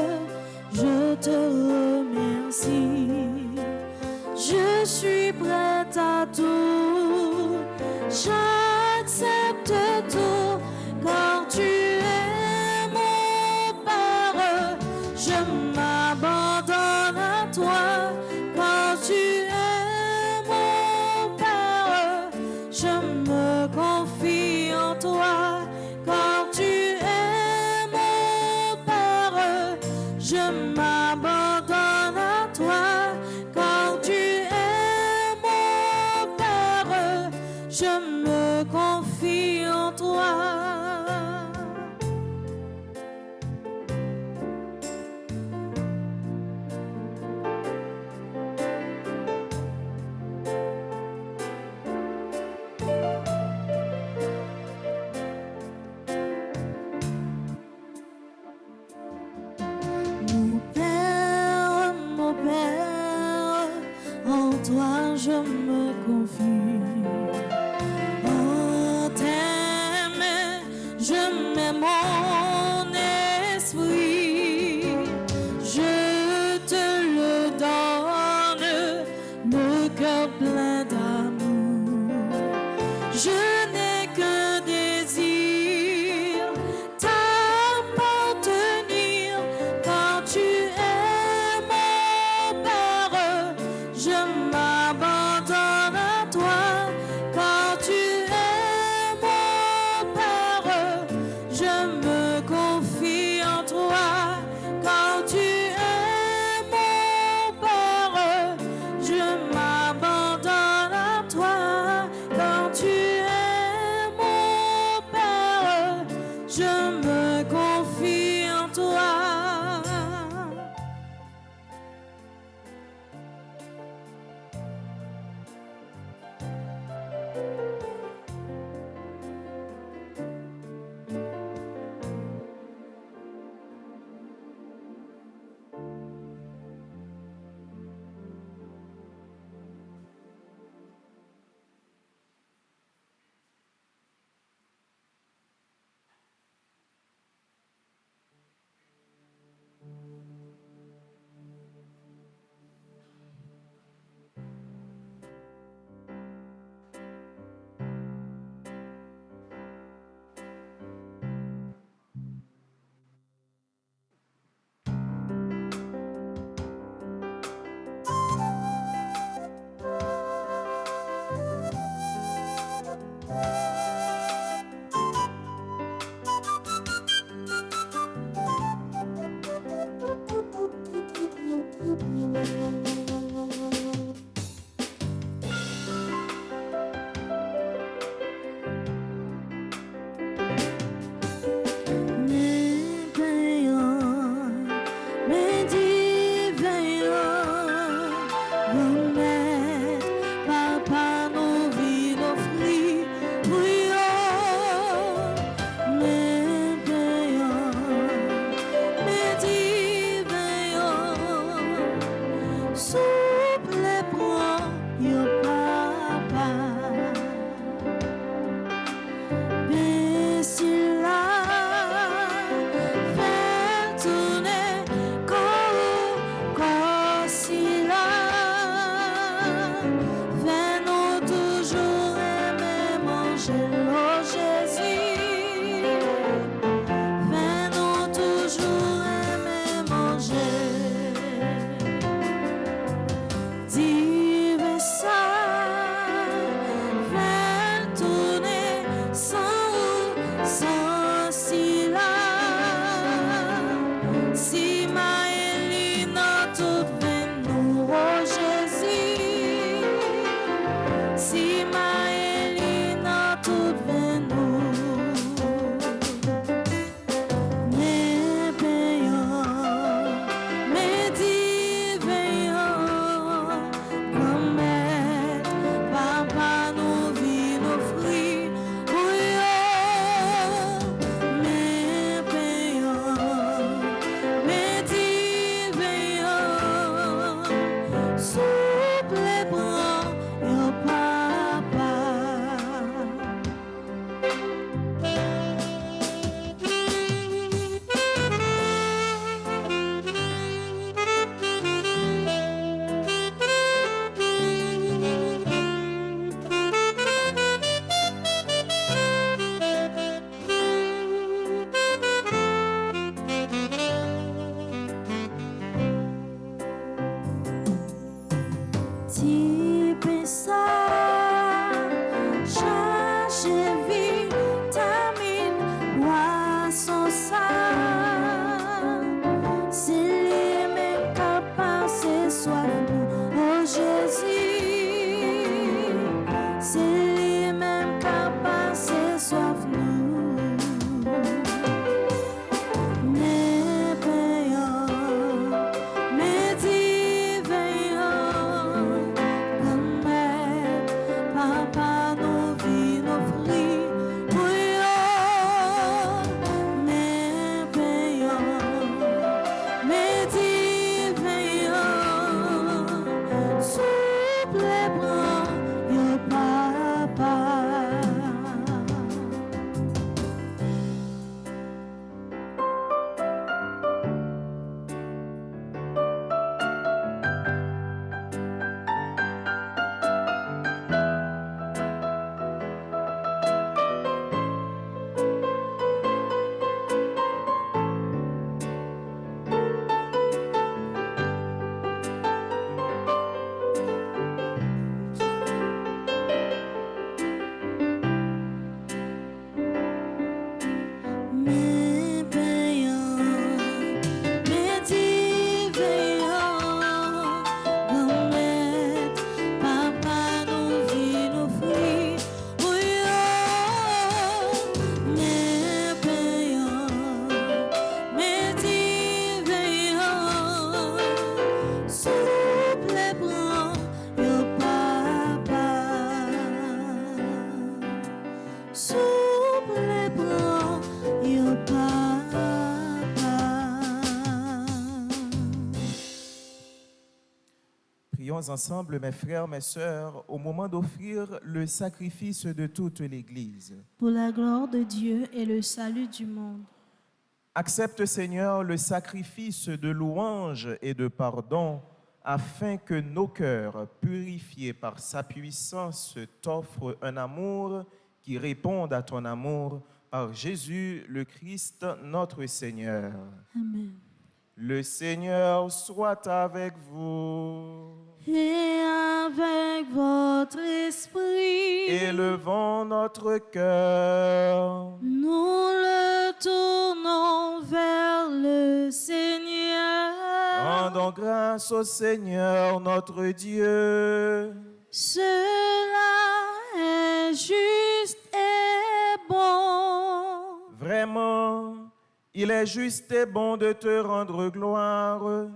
Speaker 1: je te remercie. Je suis prête à tout. J'accepte tout. Quand tu es mon Père, je m'abandonne à toi. Quand tu es mon Père, je me confie en toi. Quand tu es mon Père, je m'abandonne à toi. Quand tu es mon Père, je me confie en toi. Mon Père, en toi je me confie. Oh, t'aimer, je mets mon esprit. Je te le donne, le cœur plein d'amour. Je n'ai que désir Souple bras, yo pas
Speaker 2: prions ensemble, mes frères, mes sœurs, au moment d'offrir le sacrifice de toute l'Église.
Speaker 1: pour la gloire de Dieu et le salut du monde.
Speaker 2: Accepte, Seigneur, le sacrifice de louange et de pardon, afin que nos cœurs, purifiés par sa puissance, t'offrent un amour qui réponde à ton amour par Jésus le Christ, notre Seigneur.
Speaker 1: Amen.
Speaker 2: Le Seigneur soit avec vous.
Speaker 1: Et avec votre esprit,
Speaker 2: Élevons notre cœur.
Speaker 1: nous le tournons vers le Seigneur.
Speaker 2: Rendons grâce au Seigneur notre Dieu.
Speaker 1: Cela est juste et bon.
Speaker 2: Vraiment, il est juste et bon de te rendre gloire,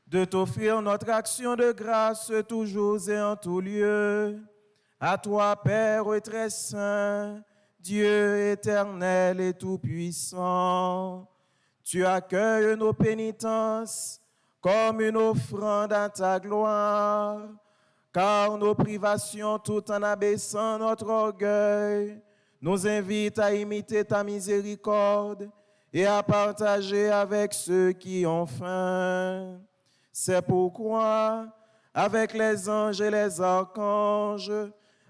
Speaker 2: de t'offrir notre action de grâce toujours et en tout lieu. À toi, Père très saint, Dieu éternel et tout-puissant, tu accueilles nos pénitences comme une offrande à ta gloire, car nos privations, tout en abaissant notre orgueil, nous invitent à imiter ta miséricorde et à partager avec ceux qui ont faim. C'est pourquoi, avec les anges et les archanges,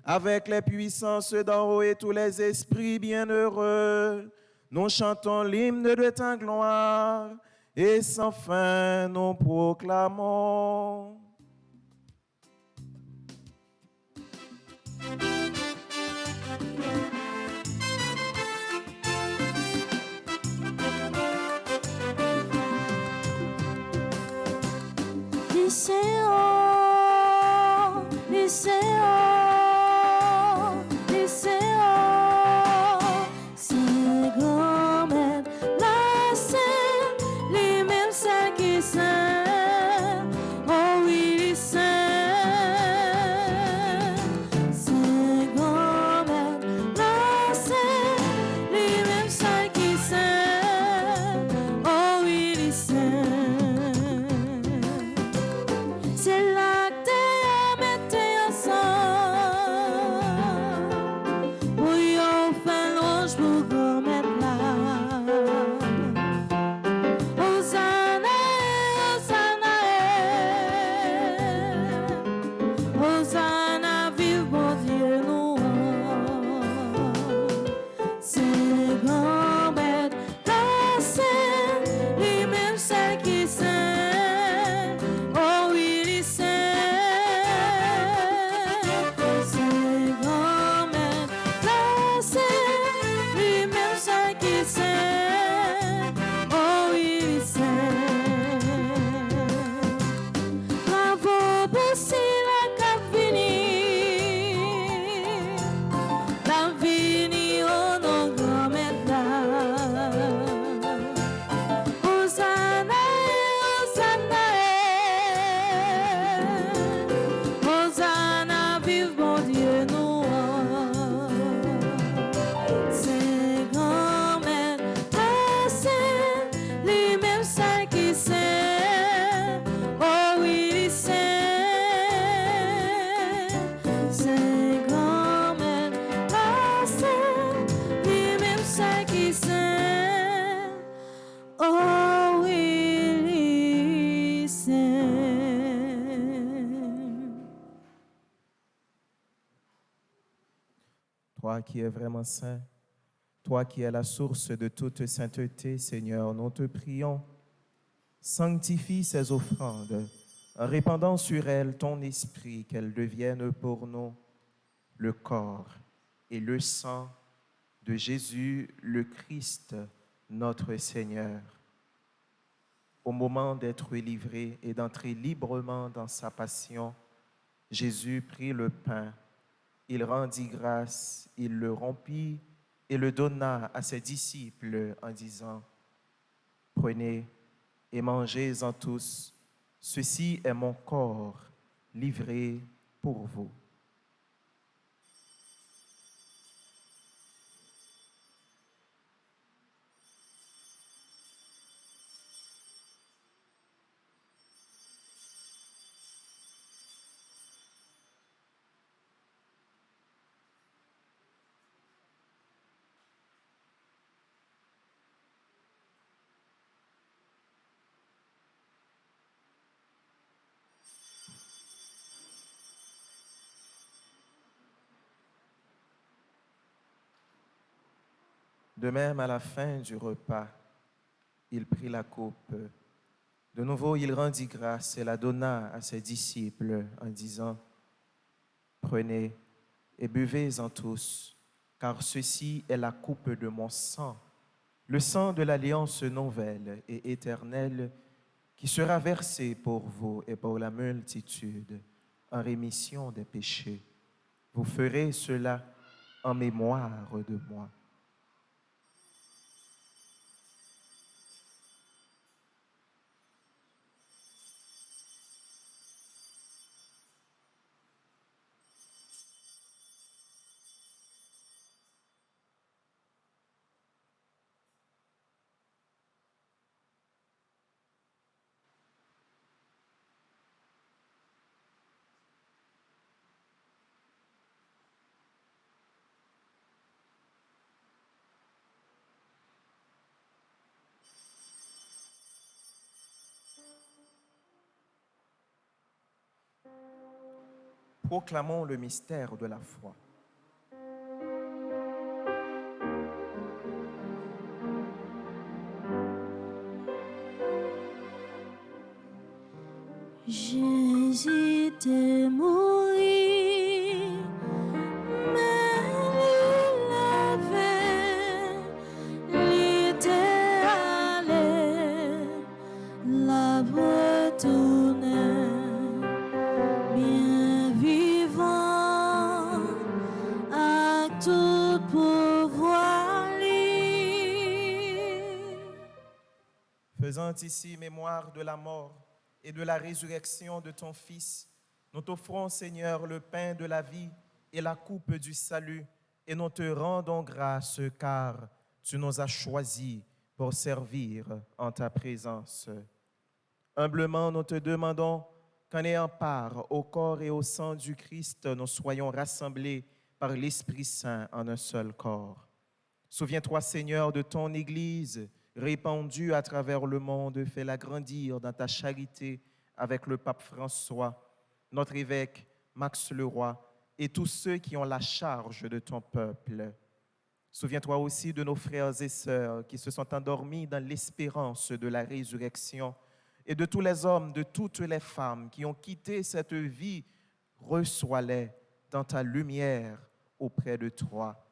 Speaker 2: avec les puissances d'en haut et tous les esprits bienheureux, nous chantons l'hymne de ta gloire et sans fin nous proclamons.
Speaker 1: Lycéen, lycéen, lycéen, c'est grand-mère, la scène, les mêmes celles qui s'aiment, oh oui, lycéen, c'est grand-mère, la scène, les mêmes celles qui s'aiment, oh oui, lycéen. C'est là que t'es mettez ensemble. Oui, on fait l'ange pour qu'on mette là. Hosanna, Hosanna, Hosanna, vive mon Dieu, nous. C'est grand-mère, la scène, les mêmes celles qui s'aiment. Oh oui, les saints, c'est grand-mère, la scène, les mêmes celles qui s'aiment. Oh oui, les saints. Bravo pour si la cap fini, la fini, oh non, grand-mère là. Hosanna, Hosanna, Hosanna, vive mon Dieu, nous. C'est grand-mère, la scène, les mêmes celles qui s'aiment. Oh oui, les saints. C'est grand-mère, la scène, les mêmes celles qui s'aiment. Oh oui, les saints.
Speaker 2: Toi qui es vraiment saint, toi qui es la source de toute sainteté, Seigneur, nous te prions, sanctifie ces offrandes, en répandant sur elles ton esprit, qu'elles deviennent pour nous le corps et le sang de Jésus le Christ, notre Seigneur. Au moment d'être livré et d'entrer librement dans sa passion, Jésus prit le pain, il rendit grâce, il le rompit et le donna à ses disciples en disant, « Prenez et mangez-en tous, ceci est mon corps livré pour vous. » De même, à la fin du repas, il prit la coupe. De nouveau, il rendit grâce et la donna à ses disciples en disant, « Prenez et buvez-en tous, car ceci est la coupe de mon sang, le sang de l'alliance nouvelle et éternelle qui sera versé pour vous et pour la multitude en rémission des péchés. Vous ferez cela en mémoire de moi. » Proclamons le mystère de la foi.
Speaker 1: Jésus t'est mort, mais il avait, il était allé, la retourner, bien vivant, à tout pouvoir libre.
Speaker 2: Faisant ici mémoire de la mort et de la résurrection de ton Fils, nous t'offrons, Seigneur, le pain de la vie et la coupe du salut, et nous te rendons grâce car tu nous as choisis pour servir en ta présence. Humblement, nous te demandons qu'en ayant part au corps et au sang du Christ, nous soyons rassemblés par l'Esprit Saint en un seul corps. Souviens-toi, Seigneur, de ton Église, répandue à travers le monde, fais-la grandir dans ta charité avec le pape François, notre évêque Max Leroy et tous ceux qui ont la charge de ton peuple. Souviens-toi aussi de nos frères et sœurs qui se sont endormis dans l'espérance de la résurrection et de tous les hommes, de toutes les femmes qui ont quitté cette vie. Reçois-les dans ta lumière auprès de toi.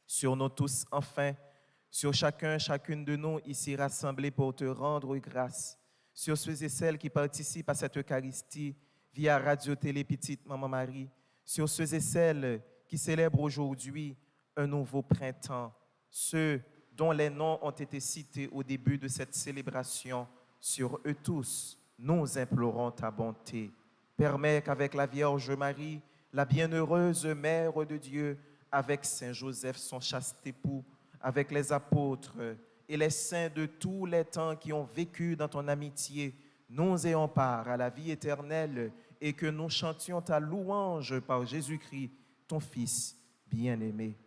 Speaker 2: Sur nous tous, enfin, sur chacun, chacune de nous ici rassemblés pour te rendre grâce, sur ceux et celles qui participent à cette Eucharistie via Radio-Télé Petite Maman Marie, sur ceux et celles qui célèbrent aujourd'hui un nouveau printemps, ceux dont les noms ont été cités au début de cette célébration, sur eux tous, nous implorons ta bonté. Permets qu'avec la Vierge Marie, la bienheureuse Mère de Dieu, avec Saint Joseph, son chaste époux, avec les apôtres et les saints de tous les temps qui ont vécu dans ton amitié, nous ayons part à la vie éternelle et que nous chantions ta louange par Jésus-Christ, ton Fils bien-aimé.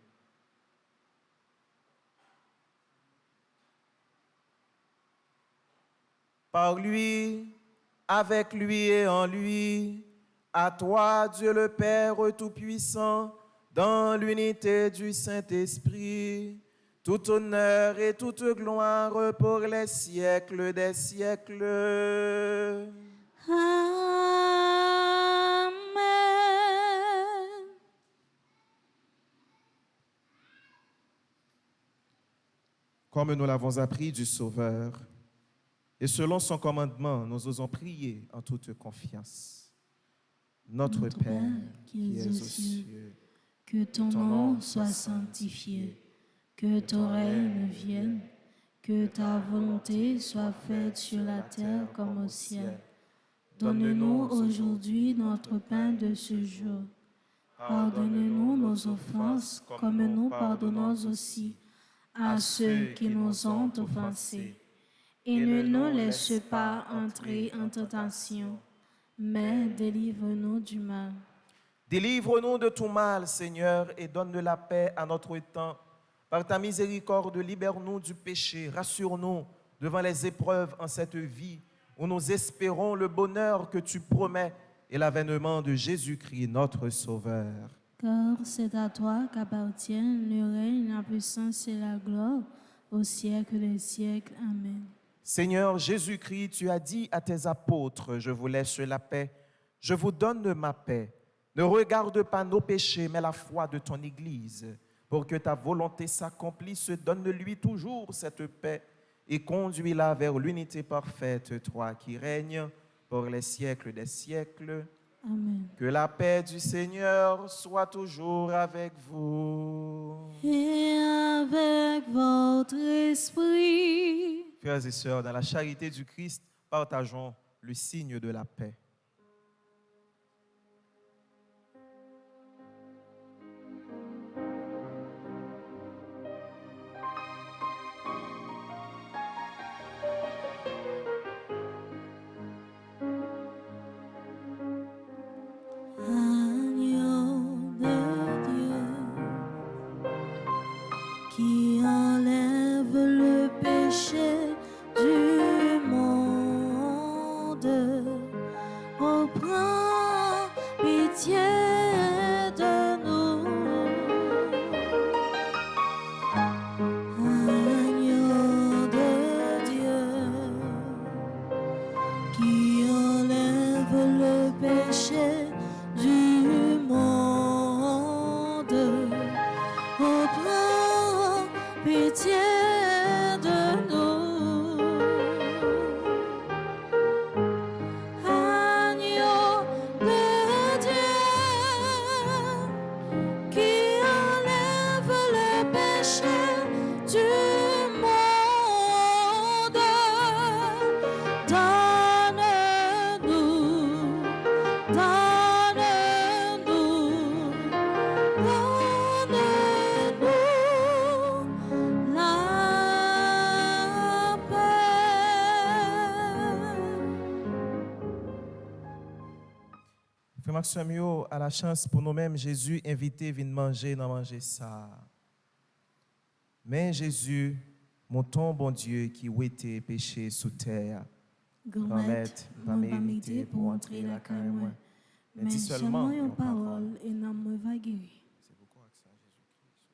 Speaker 2: Par lui, avec lui et en lui, à toi, Dieu le Père Tout-Puissant, dans l'unité du Saint-Esprit, tout honneur et toute gloire pour les siècles des siècles.
Speaker 1: Amen.
Speaker 2: Comme nous l'avons appris du Sauveur, et selon son commandement, nous osons prier en toute confiance. Notre Père, qui es aux cieux,
Speaker 1: que ton nom soit sanctifié, que ton règne vienne, que ta volonté soit faite sur la terre comme au ciel. Donne-nous aujourd'hui notre pain de ce jour. Pardonne-nous nos offenses comme nous pardonnons aussi à ceux qui nous ont offensés. Et ne nous laisse pas entrer en tentation, mais délivre-nous du mal.
Speaker 2: Délivre-nous de tout mal, Seigneur, et donne de la paix à notre temps. Par ta miséricorde, libère-nous du péché, rassure-nous devant les épreuves en cette vie où nous espérons le bonheur que tu promets et l'avènement de Jésus-Christ, notre Sauveur.
Speaker 1: car c'est à toi qu'appartiennent le règne, la puissance et la gloire au siècle des siècles. Amen.
Speaker 4: Seigneur Jésus-Christ, tu as dit à tes apôtres, je vous laisse la paix, je vous donne ma paix. Ne regarde pas nos péchés, mais la foi de ton Église. Pour que ta volonté s'accomplisse, donne-lui toujours cette paix et conduis-la vers l'unité parfaite, toi qui règnes pour les siècles des siècles.
Speaker 1: Amen.
Speaker 4: Que la paix du Seigneur soit toujours avec vous.
Speaker 1: Et avec votre esprit.
Speaker 4: Frères et sœurs, dans la charité du Christ, partageons le signe de la paix.
Speaker 1: Agneau de Dieu, qui enlève le péché du monde, oh, prends pitié de nous. Agneau de Dieu, qui enlève le péché du monde, oh, prends pitié de nous. Agneau de Dieu, qui enlève le péché du monde, donne-nous la paix.
Speaker 4: Frère Maxime, yo, à la chance pour nous-mêmes, Jésus invité, viens manger, non manger ça. Mais Jésus, mon ton bon Dieu, qui ouétait péché sous terre,
Speaker 1: Grand-maître,
Speaker 4: pas
Speaker 1: m'en
Speaker 4: mérité
Speaker 1: mérité pour entrer la caille moi. Mais seulement une parole et non me va guérir.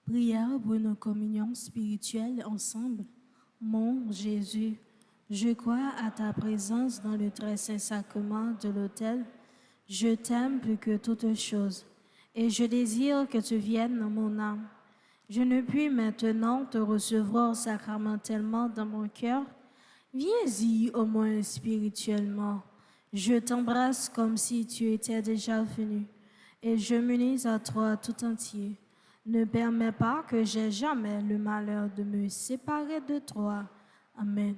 Speaker 1: Prière pour une communion spirituelle ensemble. Mon Jésus, je crois à ta présence dans le très saint sacrement de l'autel. Je t'aime plus que toute chose et je désire que tu viennes dans mon âme. Je ne puis maintenant te recevoir sacramentellement dans mon cœur. Viens-y au moins spirituellement. Je t'embrasse comme si tu étais déjà venu et je m'unis à toi tout entier. Ne permets pas que j'aie jamais le malheur de me séparer de toi. Amen.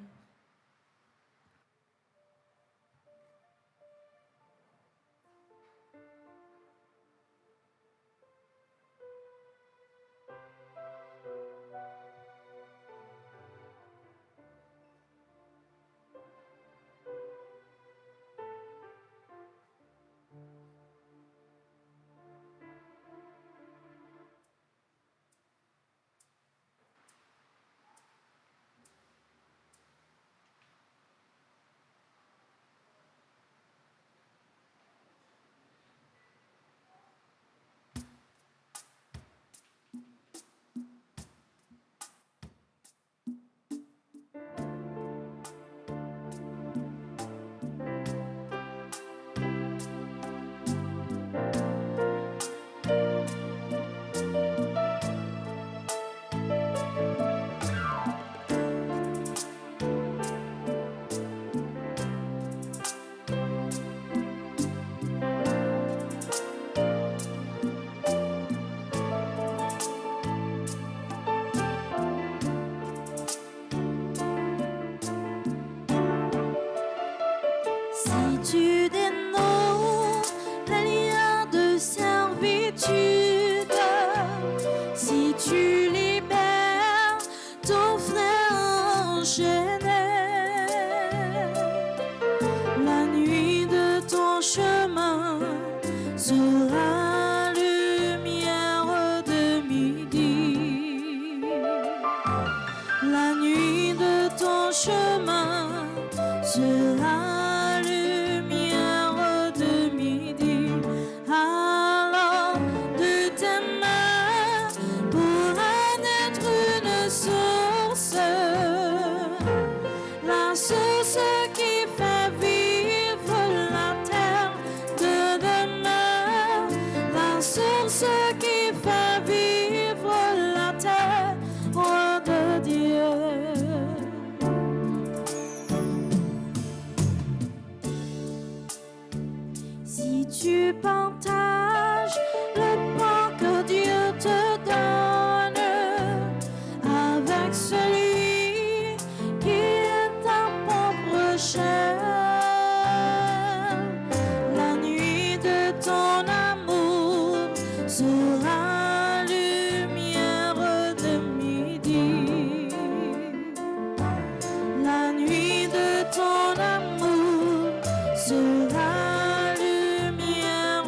Speaker 1: lumière de midi, alors de ce qui fait vivre la terre, roi de Dieu. Si tu partages le pain que Dieu te donne avec celui qui est ta propre chair, la nuit de ton amour sera lumière de midi. La nuit de ton amour sera lumière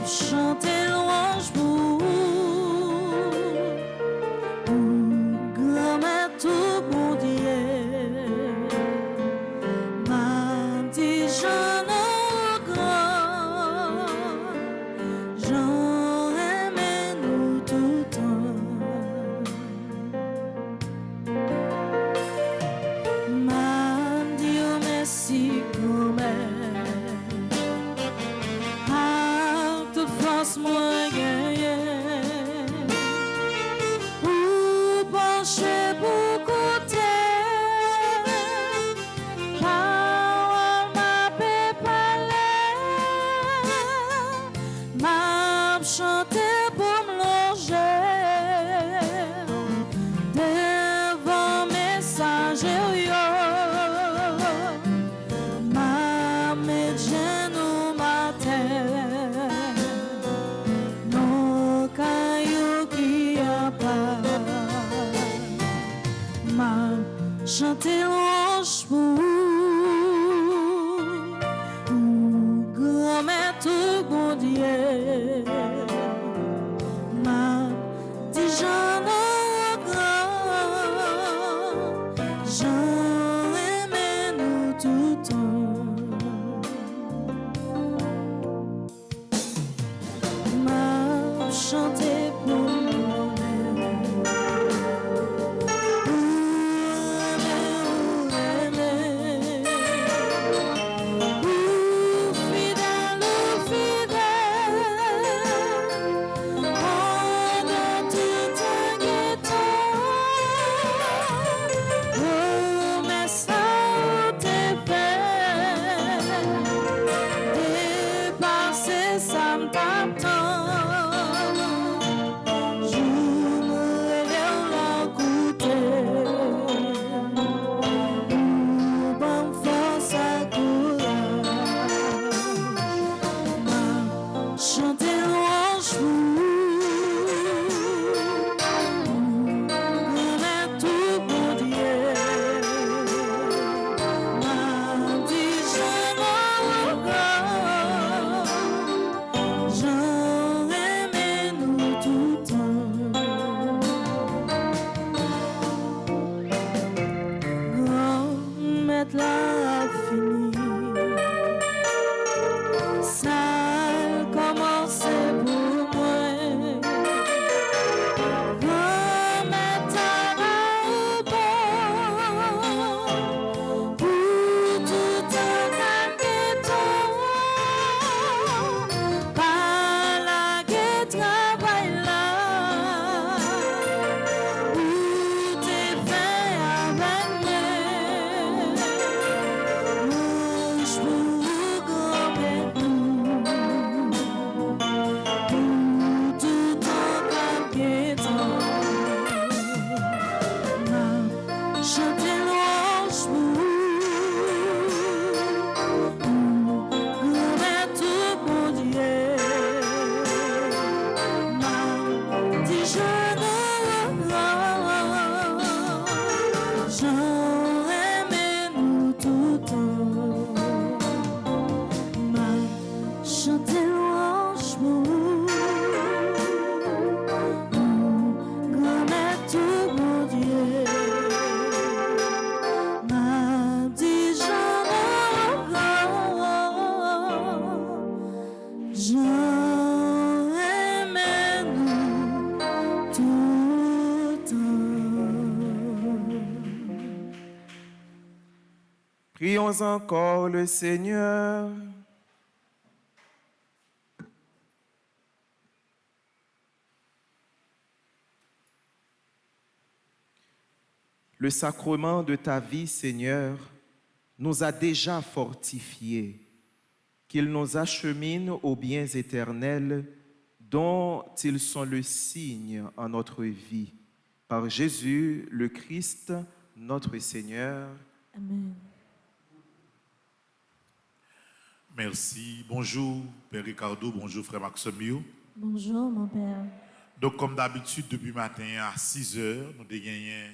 Speaker 1: chanter louange pour grand-mère tout bon Dieu. Ma dit Jean au grand, Jean aimait nous tout temps. Ma dit oh merci grand-mère. Moi gagner ou pencher pour côté parole m'a parler m'a chanter pour me loger devant message m'a mettre genou ma terre. Chanter louange pour grand-mère tout bon Dieu. Ma dit Jean au grand, Jean aimait nous tout temps. Ma chanter pour
Speaker 2: Prions encore le Seigneur. Le sacrement de ta vie, Seigneur, nous a déjà fortifiés, qu'il nous achemine aux biens éternels dont ils sont le signe en notre vie. Par Jésus, le Christ, notre Seigneur.
Speaker 1: Amen.
Speaker 5: Merci. Bonjour, Père Ricardo. Bonjour, Frère Maximio.
Speaker 1: Bonjour, mon Père.
Speaker 5: Donc, comme d'habitude, depuis matin à 6 heures, nous avons gagné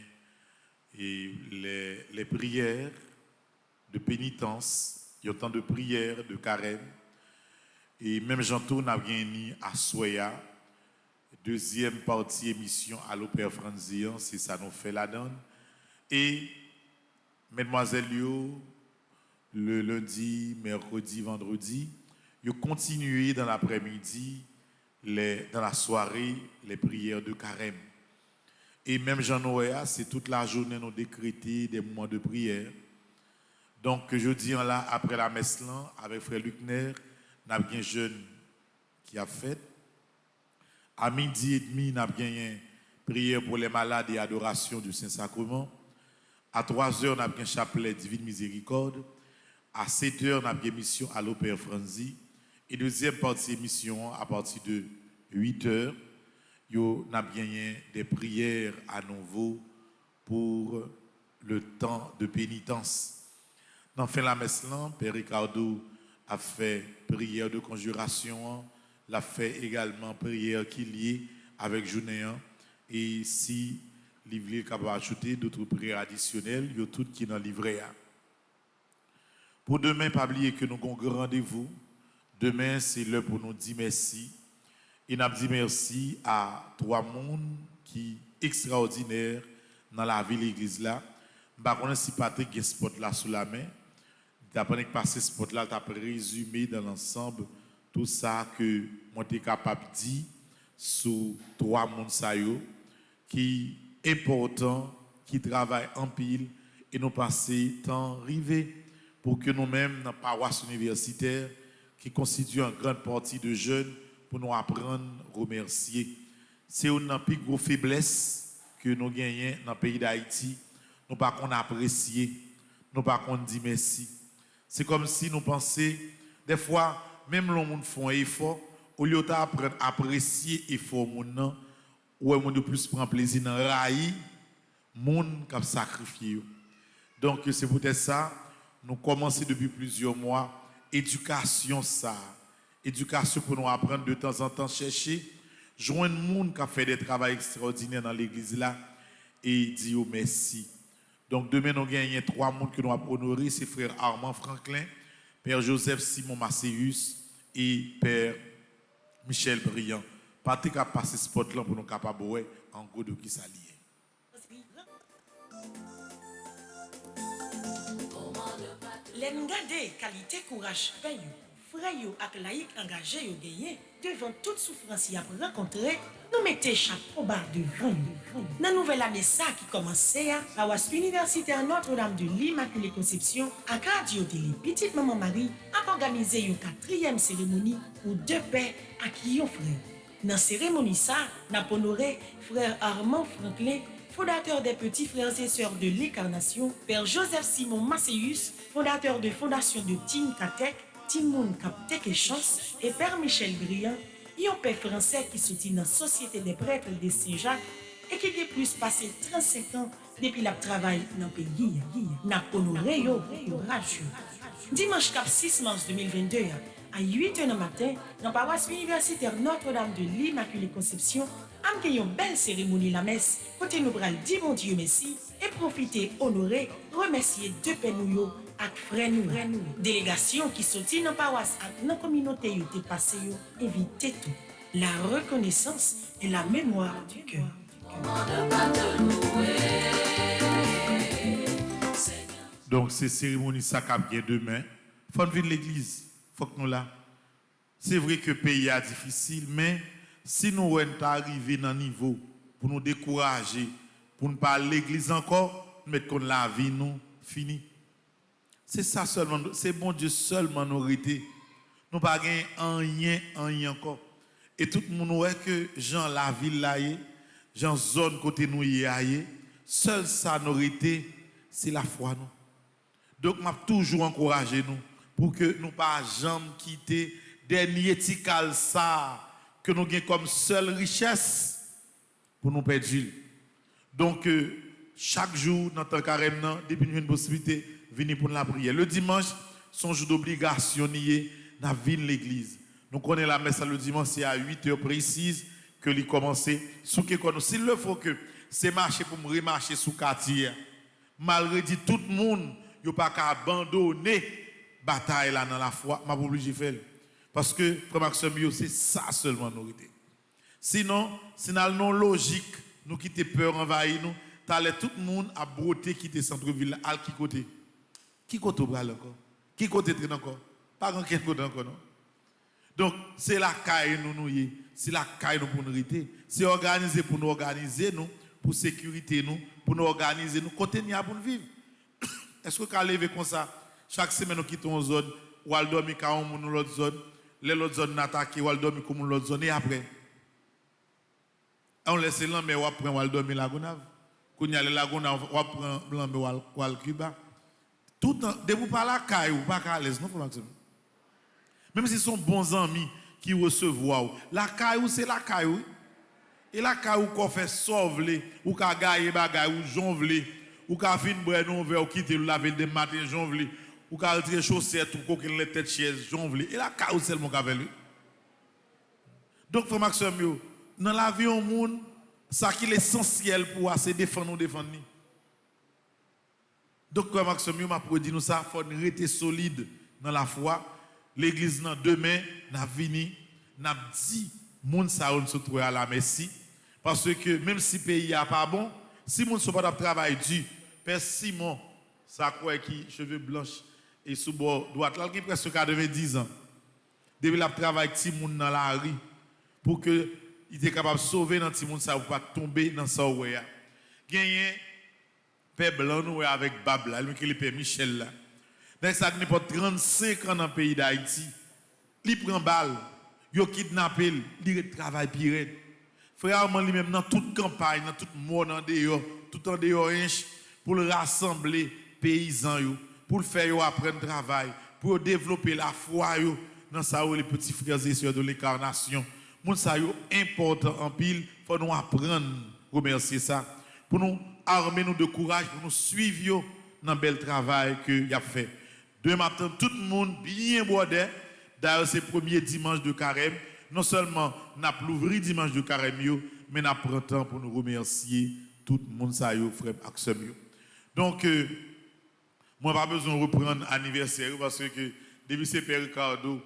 Speaker 5: les prières de pénitence. Il y a autant de prières, de carême. Et même j'entends, on a gagné à Soya, deuxième partie émission à l'Opéra Franzian, c'est ça nous fait la donne. Et mesdemoiselles, le lundi, mercredi, vendredi, ils continuent dans l'après-midi, dans la soirée, les prières de carême. Et même Jean-Noël, c'est toute la journée nous décréter des moments de prière. Donc, je dis là, après la messe là, avec frère Lucner, nous avons bien jeune qui a fait. À midi et demi, nous avons bien prière pour les malades et adoration du Saint-Sacrement. À 3 heures, nous avons bien chapelet Divine Miséricorde. À 7 heures, nous avons bien mission à l'Opéra Franzi. Et deuxième partie émission, à partir de 8 heures, nous avons bien des prières à nouveau pour le temps de pénitence. Dans la messe, Père Ricardo a fait prière de conjuration, l'a fait également prière qui est liée avec journée. Et si l'ivre est capable d'ajouter d'autres prières additionnelles, il y a tout qui est dans le livret. Pour demain, pas oublier que nous avons un grand rendez-vous. Demain, c'est l'heure pour nous dire merci. Et nous dit merci à 3 personnes qui sont extraordinaires dans la ville l'église là. Je ne sais pas si Patrick a un spot là sous la main. D'après que passer ce spot là, tu as résumé dans l'ensemble tout ça que moi suis capable de dire sur 3 personnes qui sont importants, qui travaillent en pile et nous passer temps rivé pour que nous-mêmes, dans la paroisse universitaire, qui constitue une grande partie de jeunes, pour nous apprendre à remercier. C'est une plus grosse faiblesse que nous gagnons dans le pays d'Haïti. Nous ne pouvons pas apprécier, nous ne pouvons pas dire merci. C'est comme si nous pensions, des fois, même les gens font un effort, au lieu d'apprendre à apprécier l'effort, ou de plus prendre plaisir dans le raï, les gens qui sacrifié. Donc, c'est peut-être ça, nous commençons depuis plusieurs mois, éducation ça. Éducation pour nous apprendre de temps en temps, chercher, joindre les gens qui ont fait des travaux extraordinaires dans l'église là et dire merci. Donc demain, nous gagnons 3 personnes que nous avons honorés, c'est frère Armand Franklin, père Joseph Simon Macéus et père Michel Briand. Patrick a passé ce spot là pour nous capables en gros de qui ça lié.
Speaker 6: L'engagé qualité courage paye. Frère yo ak laïc engagé yo gagné devant toute souffrance y a rencontré, nous mettez chapeau bas devant. Dans nouvelle année ça qui commençait à paroisse universitaire Notre-Dame de l'Immaculée Conception à Radio Télé Petite Maman Marie a organisé une 4e cérémonie pour 2 pères à qui yon frère. Dans cérémonie ça, n'a honoré frère Armand Franklin, fondateur des petits frères et sœurs de l'Incarnation, père Joseph Simon Macéus, fondateur de fondation de Tim Katek, Timoun Kaptek et Chance, et père Michel Briand, un père français qui soutient dans la Société des prêtres de Saint-Jacques et qui a plus passé 35 ans depuis le travail dans le pays. N'a honoré yo courage. Dimanche 6 mars 2022, à 8h du matin, dans la paroisse universitaire Notre-Dame de l'Immaculée Conception, on a une belle cérémonie la messe, côté nous bral dit bon Dieu merci et profiter, honorer, remercier 2 pères nous ak frère nous. Délégation qui sortit dans la paroisse ak dans la communauté yo te passé yo, invité tout. La reconnaissance et la mémoire du cœur.
Speaker 5: Donc, ces cérémonies, ça cap bien demain. Il faut venir l'église. Il faut que nous là. C'est vrai que le pays est difficile, mais si nous sommes arrivés dans un niveau pour nous décourager, pour ne pas aller à l'église encore, mettre qu'on la vie, nous, fini. C'est ça seulement, c'est bon Dieu seulement nous arrêter. Nous pas gagner rien encore. Et tout le monde voit que Jean la ville là, Jean zone côté nous y est, seul ça nous arrêter, c'est la foi nous. Donc m'a toujours encouragé nous pour que nous pas jamais quitter dernier tical ça que nous gagnons comme seule richesse pour nous perdre. Donc chaque jour dans temps carême depuis une possibilité venir pour la prière. Le dimanche, son jour d'obligation nié dans l'église. Nous connaissons la messe le dimanche, c'est à 8h précises que l'y commencer. S'il le faut que c'est marcher pour me remarcher sous quartier. Malgré dit tout le monde, il n'y a pas qu'à abandonner la bataille là dans la foi, m'a obligé de faire. Parce que, frère Maxime, c'est ça seulement nous. Sinon, si nous avons une logique, nous quitter peur envahir nous, tout le monde à broter quitter centre-ville, à qui côté? Qui côté au bras encore? Qui côté encore? Pas grand quel côté encore, non? Donc, c'est la caille nous c'est la caille nous pour nous rester. C'est organisé pour nous organiser nous, pour sécurité nous, pour nous organiser nous, côté nous pour nous vivre. Est-ce que quand lever comme ça, chaque semaine nous quittons une zone, ou al dormir quand on nous l'autre zone, les autres zones n'attaquent, ou al dormir comme l'autre zone, et après? On laisse l'homme ou après on al dormir la Gonave. Quand il y a la Laguna, on va prendre l'homme ou al Cuba. Tout le temps, de vous pas la caille ou pas à l'aise, non, même si ce sont bons amis qui recevront, la caille c'est la caille. Et la caille qu'on fait sauver, ou qu'on gagne bagay, ou jonvler, ou qu'on fin boire non verre, ou quitter le laver de matin jonvler, ou qu'on retirer chaussettes, ou qu'on les tête chaise jonvler. Et la caille c'est le mon avec lui. Donc, frère Maxime, dans la vie au monde, ça qui est essentiel pour c'est défendre nous, défendre nous. Donc, frère Maxime, m'a produit nous ça, il faut rester solide dans la foi. L'église, demain, n'a vini, n'a dit, moun sa on se trouve à la merci. Parce que même si le pays n'est pas bon, si moun ne sont pas de travail dur, Père Simon, ça quoi qui cheveux blancs et sous bord droite, là, qui presque 90 ans. Depuis la travail petit moun dans la rue, pour que il était capable de sauver dans petit monde ça ou pas tomber dans ça ouais. Gagné Père Blanc avec Babla, lui qui le Père Michel là. Dans ça n'est pas 35 ans dans le pays d'Haïti. Il prend balle, il kidnappe, il travaille pire. Frère lui même dans toute campagne, dans tout monde en dehors, tout en dehors pour le rassembler paysans yo, pour le faire apprendre travail, pour développer la foi yo dans ça les petits frères et sœurs de l'incarnation. Moun sa yo important en pile, faut nous apprendre remercier ça pour nous armer nous de courage pour nous suivre dans bel travail que y a fait. Demain matin tout le monde bien bordé. D'ailleurs c'est le premier dimanche de carême, non seulement n'a l'ouvri dimanche de carême mais n'a prend temps pour nous remercier tout le monde sa yo frère Axem yo. Donc moi pas besoin de reprendre anniversaire parce que depuis c'est Père Ricardo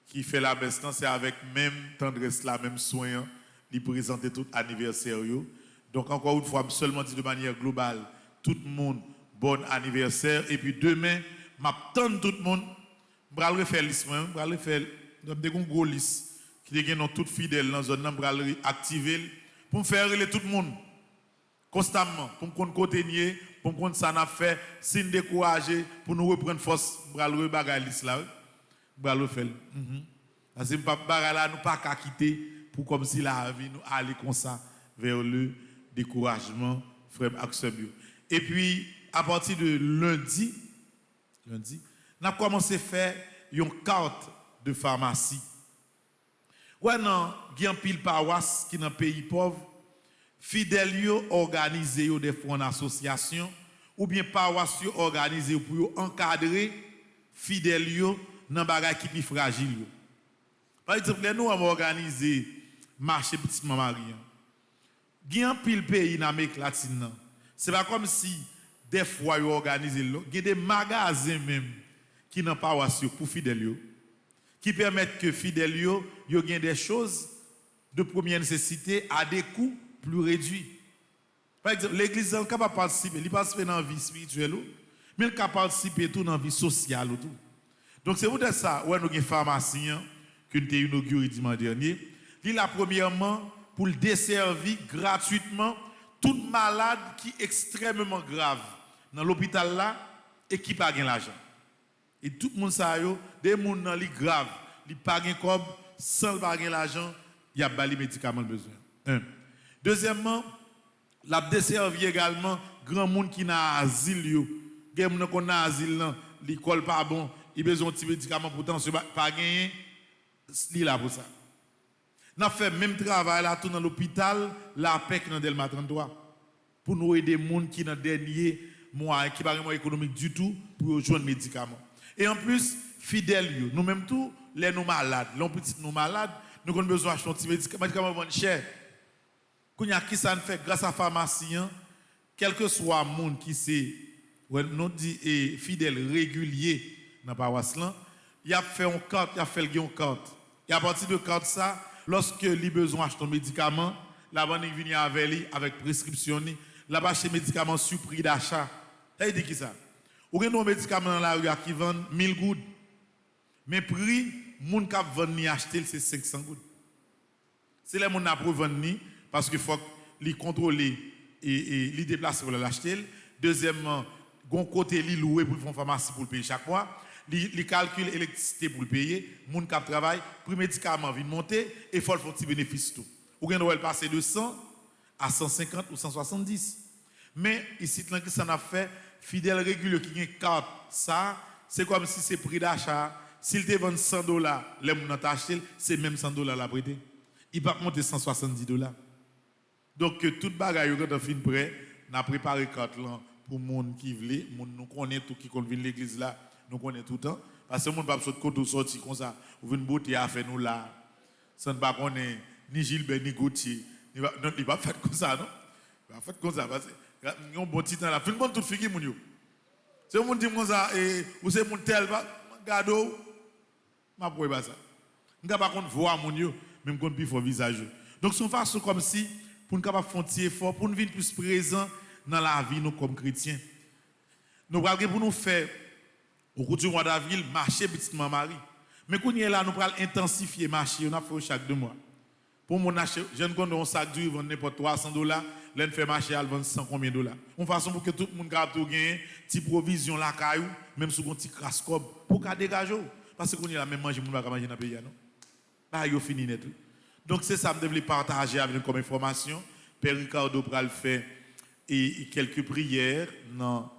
Speaker 5: qui fait la messe, c'est avec même tendresse, la même soin, lui présenter tout anniversaire. Donc encore une fois, seulement dit de manière globale, tout le monde, bon anniversaire. Et puis demain, m'attends tout le monde, je vais refaire liste, je vais refaire des gros listes qui sont toutes fidèles dans la zone, je vais activer pour me faire tout le monde constamment, pour me connaître côté nier, pour me connaître ça n'a fait, si nous décourager, pour nous reprendre force, je vais refaire la liste là. Parce que nous ne pas qu'à quitter pour comme si la vie nous allait comme ça vers le découragement, frère Axem. Et puis, à partir de lundi, nous avons commencé à faire une carte de pharmacie. Ouais, non, il y a un pile paroisse qui est dans un pays pauvre, fidèles organisés des fois en association, ou bien paroisse organisés pour encadrer fidèles dans bagay qui plus fragile. Par exemple, nous avons organisé marché Petite Maman Marie. Il y a un pile pays dans l'Amérique latine. C'est pas comme si des fois ils organisé, il y a des magasins même qui n'ont pas pour fidèles qui permettent que fidèles aient des choses de première nécessité à des coûts plus réduits. Par exemple, l'église est capable de participer, il participe dans la vie spirituelle, mais elle est capable de participer tout dans la vie sociale. Tout. Donc c'est pour ça, nous avons une pharmacie qui a été inaugurée dimanche dernier. Il a premièrement pour le desservir gratuitement tout malade qui est extrêmement grave dans l'hôpital là et qui n'a pas l'argent. Et tout le monde sait, des gens qui sont graves, qui n'ont pas l'argent, sans l'argent, il y a des médicaments besoin. Deuxièmement, la desservir également grand monde qui n'a asile. Des gens qui ont asile, l'école pas bon. Il a besoin de petits médicaments pour tension, pas gagner, c'est là pour ça. Nous avons fait le même travail là, tout dans l'hôpital, la PEC dans Delma 33, pour nous aider les gens qui sont dans le dernier mois, qui n'ont pas de moyens économiques du tout, pour joindre des médicaments. Et en plus, fidèles, nous-mêmes tous, les nous malades, les petits nous malades, nous avons besoin d'acheter des médicaments cher. Qui ça fait grâce à la pharmacie, quel que soit le monde qui est fidèle, régulier, dans la paroisse, il a fait une carte, il a fait une carte Et à partir de quand ça, lorsque les besoin d'acheter un médicament, la banque vient avec lui, avec prescription, la bas acheter médicament sur prix d'achat. Ça dit qui ça? Ou bien un médicament dans la rue qui vend 1000 gouttes. Mais prix, moun qui vend ni acheter c'est 500 gouttes. C'est les moun n'a pour vendre ni parce qu'il faut les contrôler et les déplacer pour l'acheter. Deuxièmement, gon côté li louer pour faire pharmacie pour le payer chaque mois. Les calculs électricité pour le payer, moun qui travaille, prix médicament vient monter et faut le faire petit bénéfice tout. Ou bien doit passer de 100 à 150 ou 170. Mais ici là qui s'en a fait fidèle régulier qui gagne carte ça, c'est comme si c'est prix d'achat. S'il te vend $100, les moun t'a acheté, c'est même $100 la prêter. Il va monter $170. Donc toute bagaille quand on fin prêt, n'a préparé carte là pour moun qui veut, moun nous connaît tout qui vient l'église là. Nous connaissons tout le temps. Parce que le monde ne peut pas sortir comme ça. Ou une beauté à faire nous là. Ça ne va pas connaître ni Gilbert ni Gauthier. Il ne va pas faire comme ça, non? Il va faire comme ça. Parce que y a un bon titan là. Fin bon tout figure, mon yo. C'est un monde qui dit comme ça. Ou c'est mon tel. Gado. Je ne sais pas ça. Je ne sais pas voir mon yo. Mais je ne sais pas visage. Donc, c'est une façon comme si, pour nous faire un petit effort, pour nous venir plus présents dans la vie, nous comme chrétiens. Nous allons pour nous faire. Au cours du mois d'avril, marcher petite Marie. Mais quand on est là, nous allons intensifier le marché. On a fait chaque 2 mois. Pour mon achat, je ne connais un sac d'huile, vend n'importe $300. Là, on fait marcher, elle vend 100 combien $. Une façon pour que tout le monde garde tout gain, petite provision la caillou, même sous un petit crascob, pour qu'à dégager. Parce qu'on est là, même manger, on va manger dans le pays. Non? Là, il fini net. Donc, c'est ça que je devais partager avec nous comme information. Père Ricardo va le faire et quelques prières dans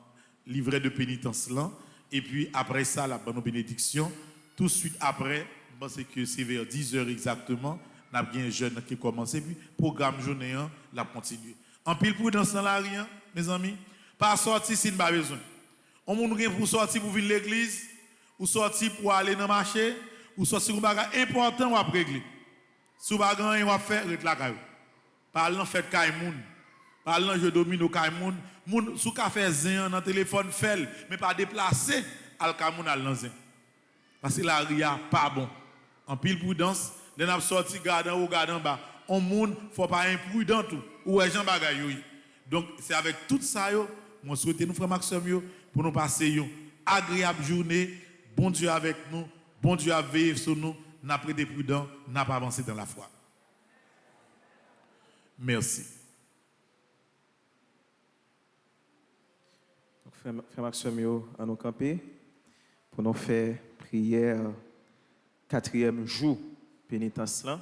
Speaker 5: le livret de pénitence là. Et puis après ça, la bonne bénédiction. Tout de suite après, je pense que c'est vers 10h exactement, on a bien un jeune qui commence. Et puis, programme journée, la continue. En pile prudence dans la rien, mes amis. Pas sortir si nous n'avons pas besoin. On moun pour sortir pour venir l'église, ou sortir pour aller dans le marché, ou sortir pour un bagage important ou à régler. Si vous avez rien à faire, rete la caillou. Parlant fait caille parlant jeu domino caille moun sous café zin dans téléphone fait mais pas déplacer al camoun al dans zin. Parce que la ria pas bon. En pile prudence, les n'a sorti garde en haut garde en bas. On moun faut pas imprudent tout ou Jean bagay yo. Donc c'est avec tout ça yo, moi souhaite nous frère Maxime yo pour nous passer une agréable journée. Bon Dieu avec nous, bon Dieu a veillé sur nous, n'a pris des prudents, n'a pas avancé dans la foi. Merci.
Speaker 2: Frère Maxime, à nous camper pour nous faire prière 4e jour pénitence là.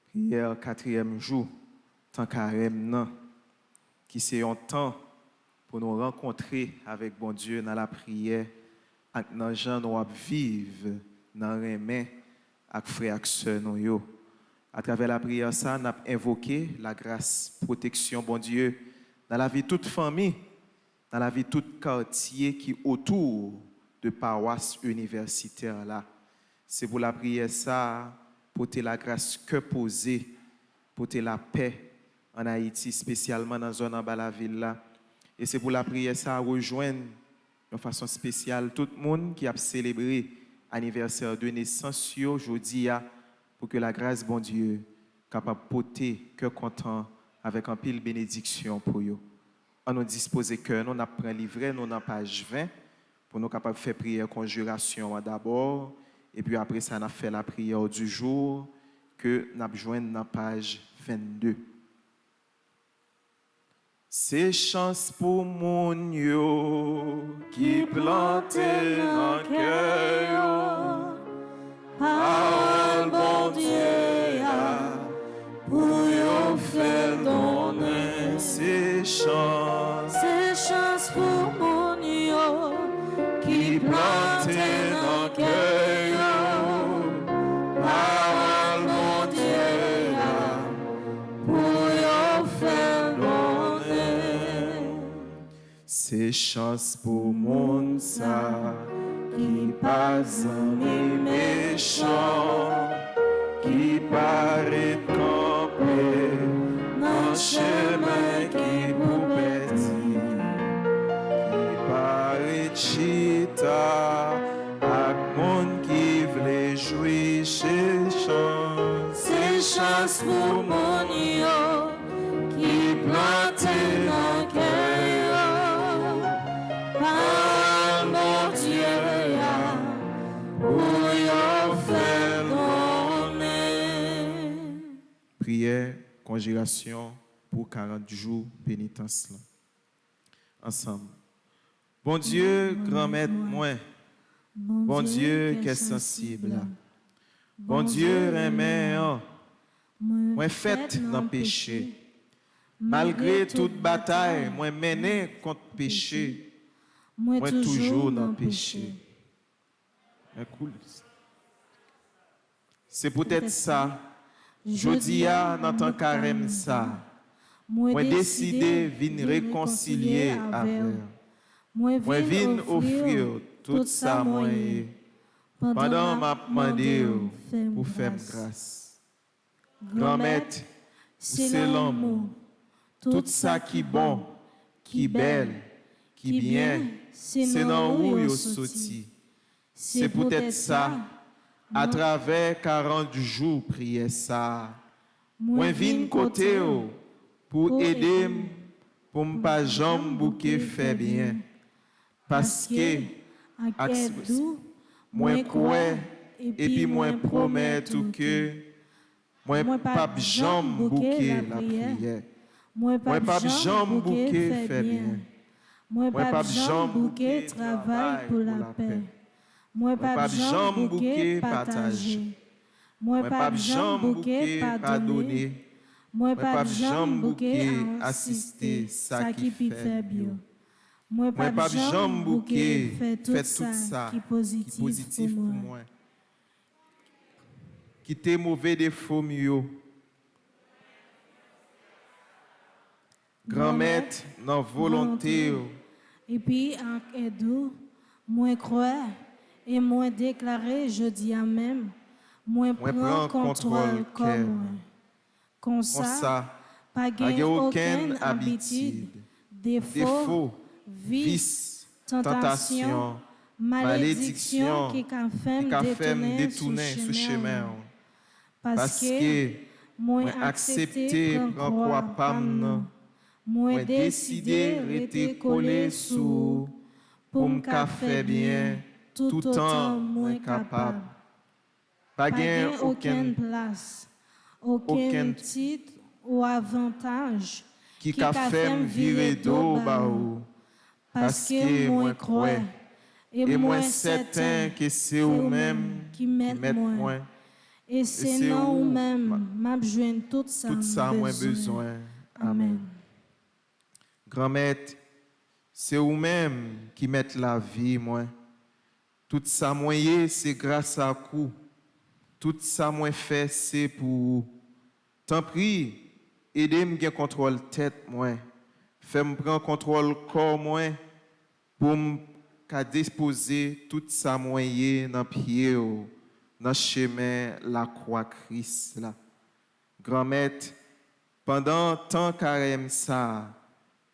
Speaker 2: Prière 4e jour tant carême nan qui c'est un temps pour nous rencontrer avec bon Dieu dans la prière avec nos gens nous vivre dans remè avec frères et sœurs nous yo. À travers la prière ça, nous avons invoqué la grâce, protection bon Dieu dans la vie de toute famille, dans la vie de tout quartier qui est autour de paroisse universitaire là. C'est pour la prière ça, porter la grâce que poser, porter la paix en Haïti, spécialement dans la zone en bas de la ville là. Et c'est pour la prière ça rejoindre de façon spéciale tout le monde qui a célébré l'anniversaire de naissance aujourd'hui pour que la grâce bon Dieu capable de porter cœur content avec un pile bénédiction pour eux. On nous dispose cœur, nous avons livret, nous dans page 20 pour nous capables de faire prière conjuration d'abord et puis après ça on a fait la prière du jour que nous avons joint dans page 22. C'est chance pour mon yo qui plante dans cœur parole bon Dieu pour yo faire donner c'est chance pour mon yo qui plante dans cœur parole bon Dieu pour yo faire donner c'est chance pour mon ça qui passe en méchant qui paraît camper dans chemin qui vous perdit qui paraît chita à monde qui voulait jouer chez
Speaker 1: chance pour mon yo qui plante dans cœur. Par mon Dieu, ya, pour yo faire connaître.
Speaker 2: Prière, conjuration pour 40 jours pénitence là. Ensemble. Bon Dieu, grand maître moi. Bon Dieu qui est sensible là. Bon Dieu, remet moi fait dans le péché. Malgré toute bataille, moi mené contre le péché. Moi toujours dans le péché. C'est peut-être ça. Jodi a dans ton carême ça. Moi décidé venir réconcilier avec. Moi vinn offrir tout ça moi pendant m'a demandé pour faire grâce. Grand maître, c'est l'amour. Tout ça qui bon, qui belle, qui bien, c'est dans où yo sorti. C'est peut-être ça. À travers 40 jours prier ça. Moi vinn côté pour aider pour me pas jambe bouquet fait bien. Parce que moi crois et puis moi promets tout que moi pas jambe bouquet la prière. Moi pas jambe bouquet fait bien.
Speaker 1: Moi pas jambe bouquet travail pour la paix. Moi pas jambe bouquet partager. Moi pas jambe bouquet pardonner. Moi pas jambe bouquet assister ça qui fait bien. Moi pas jambe bouquet fait tout ça qui positif pour moi.
Speaker 2: Qui t'est mauvais défaut mieux. Grand maître dans volonté.
Speaker 1: Et puis en aidou, moi croire et moi déclarer jeudi à même, moi prends contrôle comme moi. Comme ça, pas aucune habitude, défaut, vice, tentation, malédiction qui a fait détourner ce chemin. Parce que moi accepté prendre quoi pas moi décidé rester collé sous pour me faire bien tout temps moi capable. Pas gain aucune place, aucun titre ou avantage
Speaker 2: qui a fait virer d'eau baou. Parce que moi crois et moi certain que c'est vous-même qui m'aide moi.
Speaker 1: Et c'est non vous-même m'a besoin tout ça
Speaker 2: moi besoin.
Speaker 1: Amen.
Speaker 2: Grand maître, c'est vous-même qui mettez la vie moi. Tout ça moyen c'est grâce à vous. Tout ça moi fait c'est pour tant prie, aidez-moi à contrôle tête moi. Fais-moi prendre contrôle corps moi pour me disposer tout ça moyen dans pied dans chemin la croix Christ là. Grand maître, pendant tant carême ça,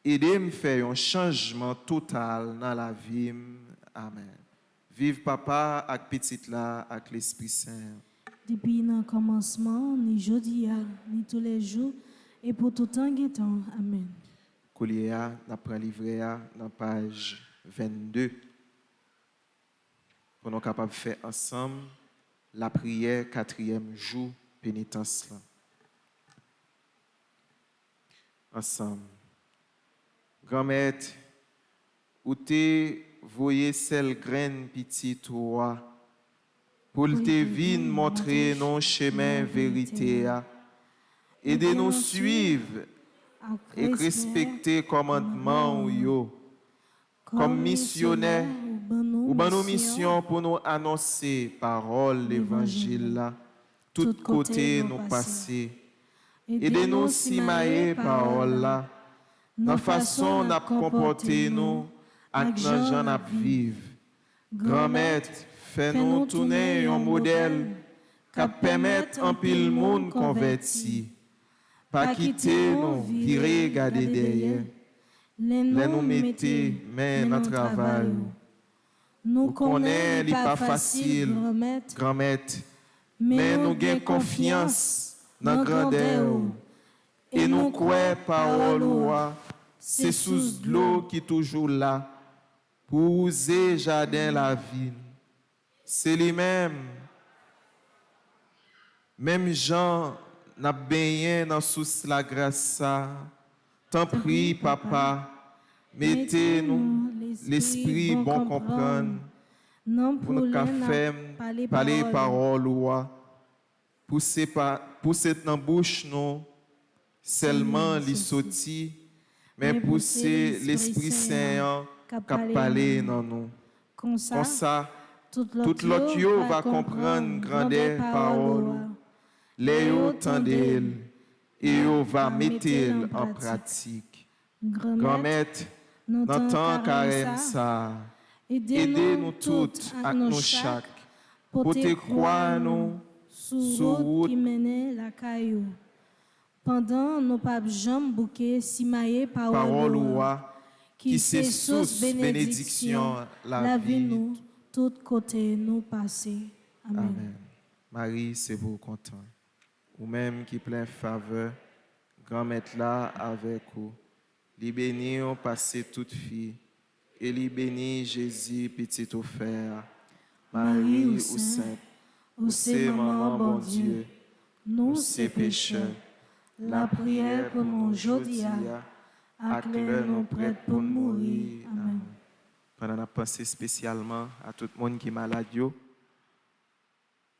Speaker 2: aidez-moi à faire un changement total dans la vie. Amen. Vive papa avec petite là avec l'Esprit Saint.
Speaker 1: Depuis le commencement, ni jeudi, ni tous les jours, et pour tout temps et temps. Amen.
Speaker 2: Collier, n'a pris livret dans page 22. Pour nous capables de faire ensemble la prière 4e jour pénitence là. Ensemble. Grand maître, où t'es voyez celle graine petite roi pour te vin montrer nos chemins vérité et de nous suivre et respecter commandement ou yo comme missionnaire ou ban nos missions pour nous annoncer parole l'évangile là tout côté nous passer et de nous simailler parole là dans façon n'a comporter nous avec nos gens à vivre. Grand maître, fais-nous tourner un modèle qui permette un pile monde converti. Pas quitter nous, virer, garder derrière. Les nous mettez main dans le travail. Nous connaissons, il n'est pas facile, grand maître, mais nous avons confiance dans grandeur, et nous croyons parole ouah, c'est sous de l'eau qui toujours là, pour user jardin la ville. C'est lui-même. Même Jean n'a baigné dans sous la grâce ça. T'en prie, papa, mettez-nous l'esprit bon comprendre.
Speaker 1: Non
Speaker 2: Pour nous faire parler parole ouah. Pousser dans bouche nous seulement les sorti, mais pousser l'Esprit Saint qui parler dans nous.
Speaker 1: Comme ça,
Speaker 2: Tout l'autre yo va comprendre grandeur parole. Les yo tendel et yo va mettre en pratique. Grand-maître, dans temps carême ça, aidez-nous toutes à nous chaque, pour te croire nous
Speaker 1: sous route qui menait la caillou. Pendant nos papes jambes bouquets simaillés parole ouah, qui c'est source bénédiction, la vie nous, tout côté nous passer. Amen.
Speaker 2: Amen. Marie, c'est vous content. Ou même qui plein faveur, grand-maître là avec vous. Li béni on passé toute fille, et li béni Jésus petit offert. Marie ou sainte, ou c'est maman bon Dieu,
Speaker 1: nous c'est pécheurs. La prière pour nous aujourd'hui, à l'heure nous prête pour mourir. Amen.
Speaker 2: Pendant la pensée spécialement à tout le monde qui est malade,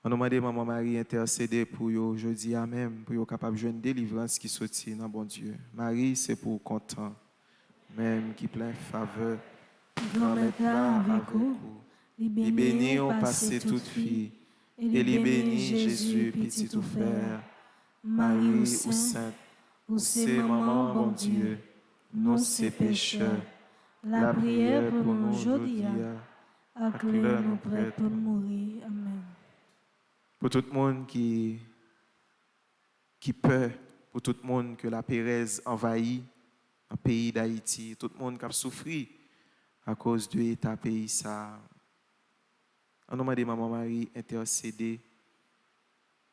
Speaker 2: on demande à Maman Marie intercéder pour eux aujourd'hui même, pour eux capable de jouer une délivrance qui sortit dans bon Dieu. Marie, c'est pour content, même qui plein faveur.
Speaker 1: Grand-mère avec vous,
Speaker 2: les bénis ont passé toute fille, et les bénis Jésus, petit offert. Marie ou sainte, ou c'est maman bon Dieu, nous c'est pécheurs.
Speaker 1: La prière pour nous aujourd'hui, à l'heure nous prête pour mourir. Amen.
Speaker 2: Pour tout le monde qui peur, pour tout le monde que la Pérez envahit le pays d'Haïti, tout le monde qui a souffert à cause de l'État pays ça. On demande à Maman Marie intercéder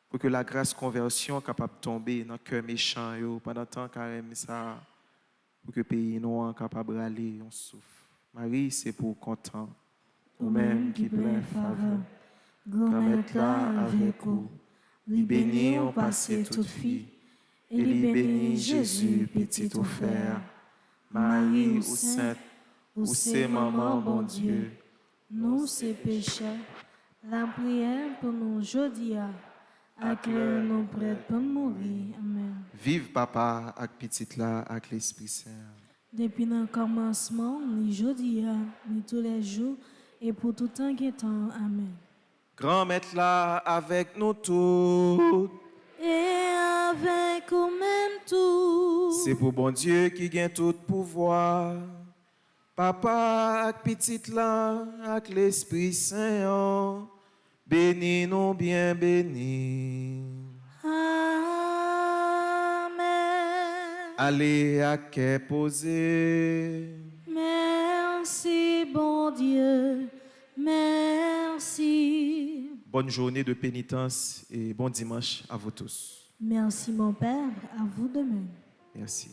Speaker 2: pour que la grâce conversion capable de tomber dans le cœur méchant pendant tant carême ça, pour que le pays noir capable d'aller, on souffre. Marie, c'est pour content, ou même qui plein faveur. Grand-mère là avec vous, li béni on passé toute fille, et li béni Jésus petit offert. Marie ou sainte, ou c'est maman bon Dieu,
Speaker 1: nous c'est pécheurs. La prière pour nous aujourd'hui, à l'heure nous prête pour mourir. Amen.
Speaker 2: Vive papa avec petite là avec l'Esprit Saint.
Speaker 1: Depuis le commencement, ni aujourd'hui, ni tous les jours, et pour tout temps qui est temps. Amen.
Speaker 2: Grand-mère là avec nous tous.
Speaker 1: Et avec nous-mêmes tous.
Speaker 2: C'est pour bon Dieu qui gagne tout pouvoir. Papa avec petite là avec l'Esprit Saint. Bénis nous bien bénis.
Speaker 1: Amen.
Speaker 2: Allez à quai posé.
Speaker 1: Merci, bon Dieu. Merci.
Speaker 2: Bonne journée de pénitence et bon dimanche à vous tous.
Speaker 1: Merci, mon Père. À vous de même.
Speaker 2: Merci.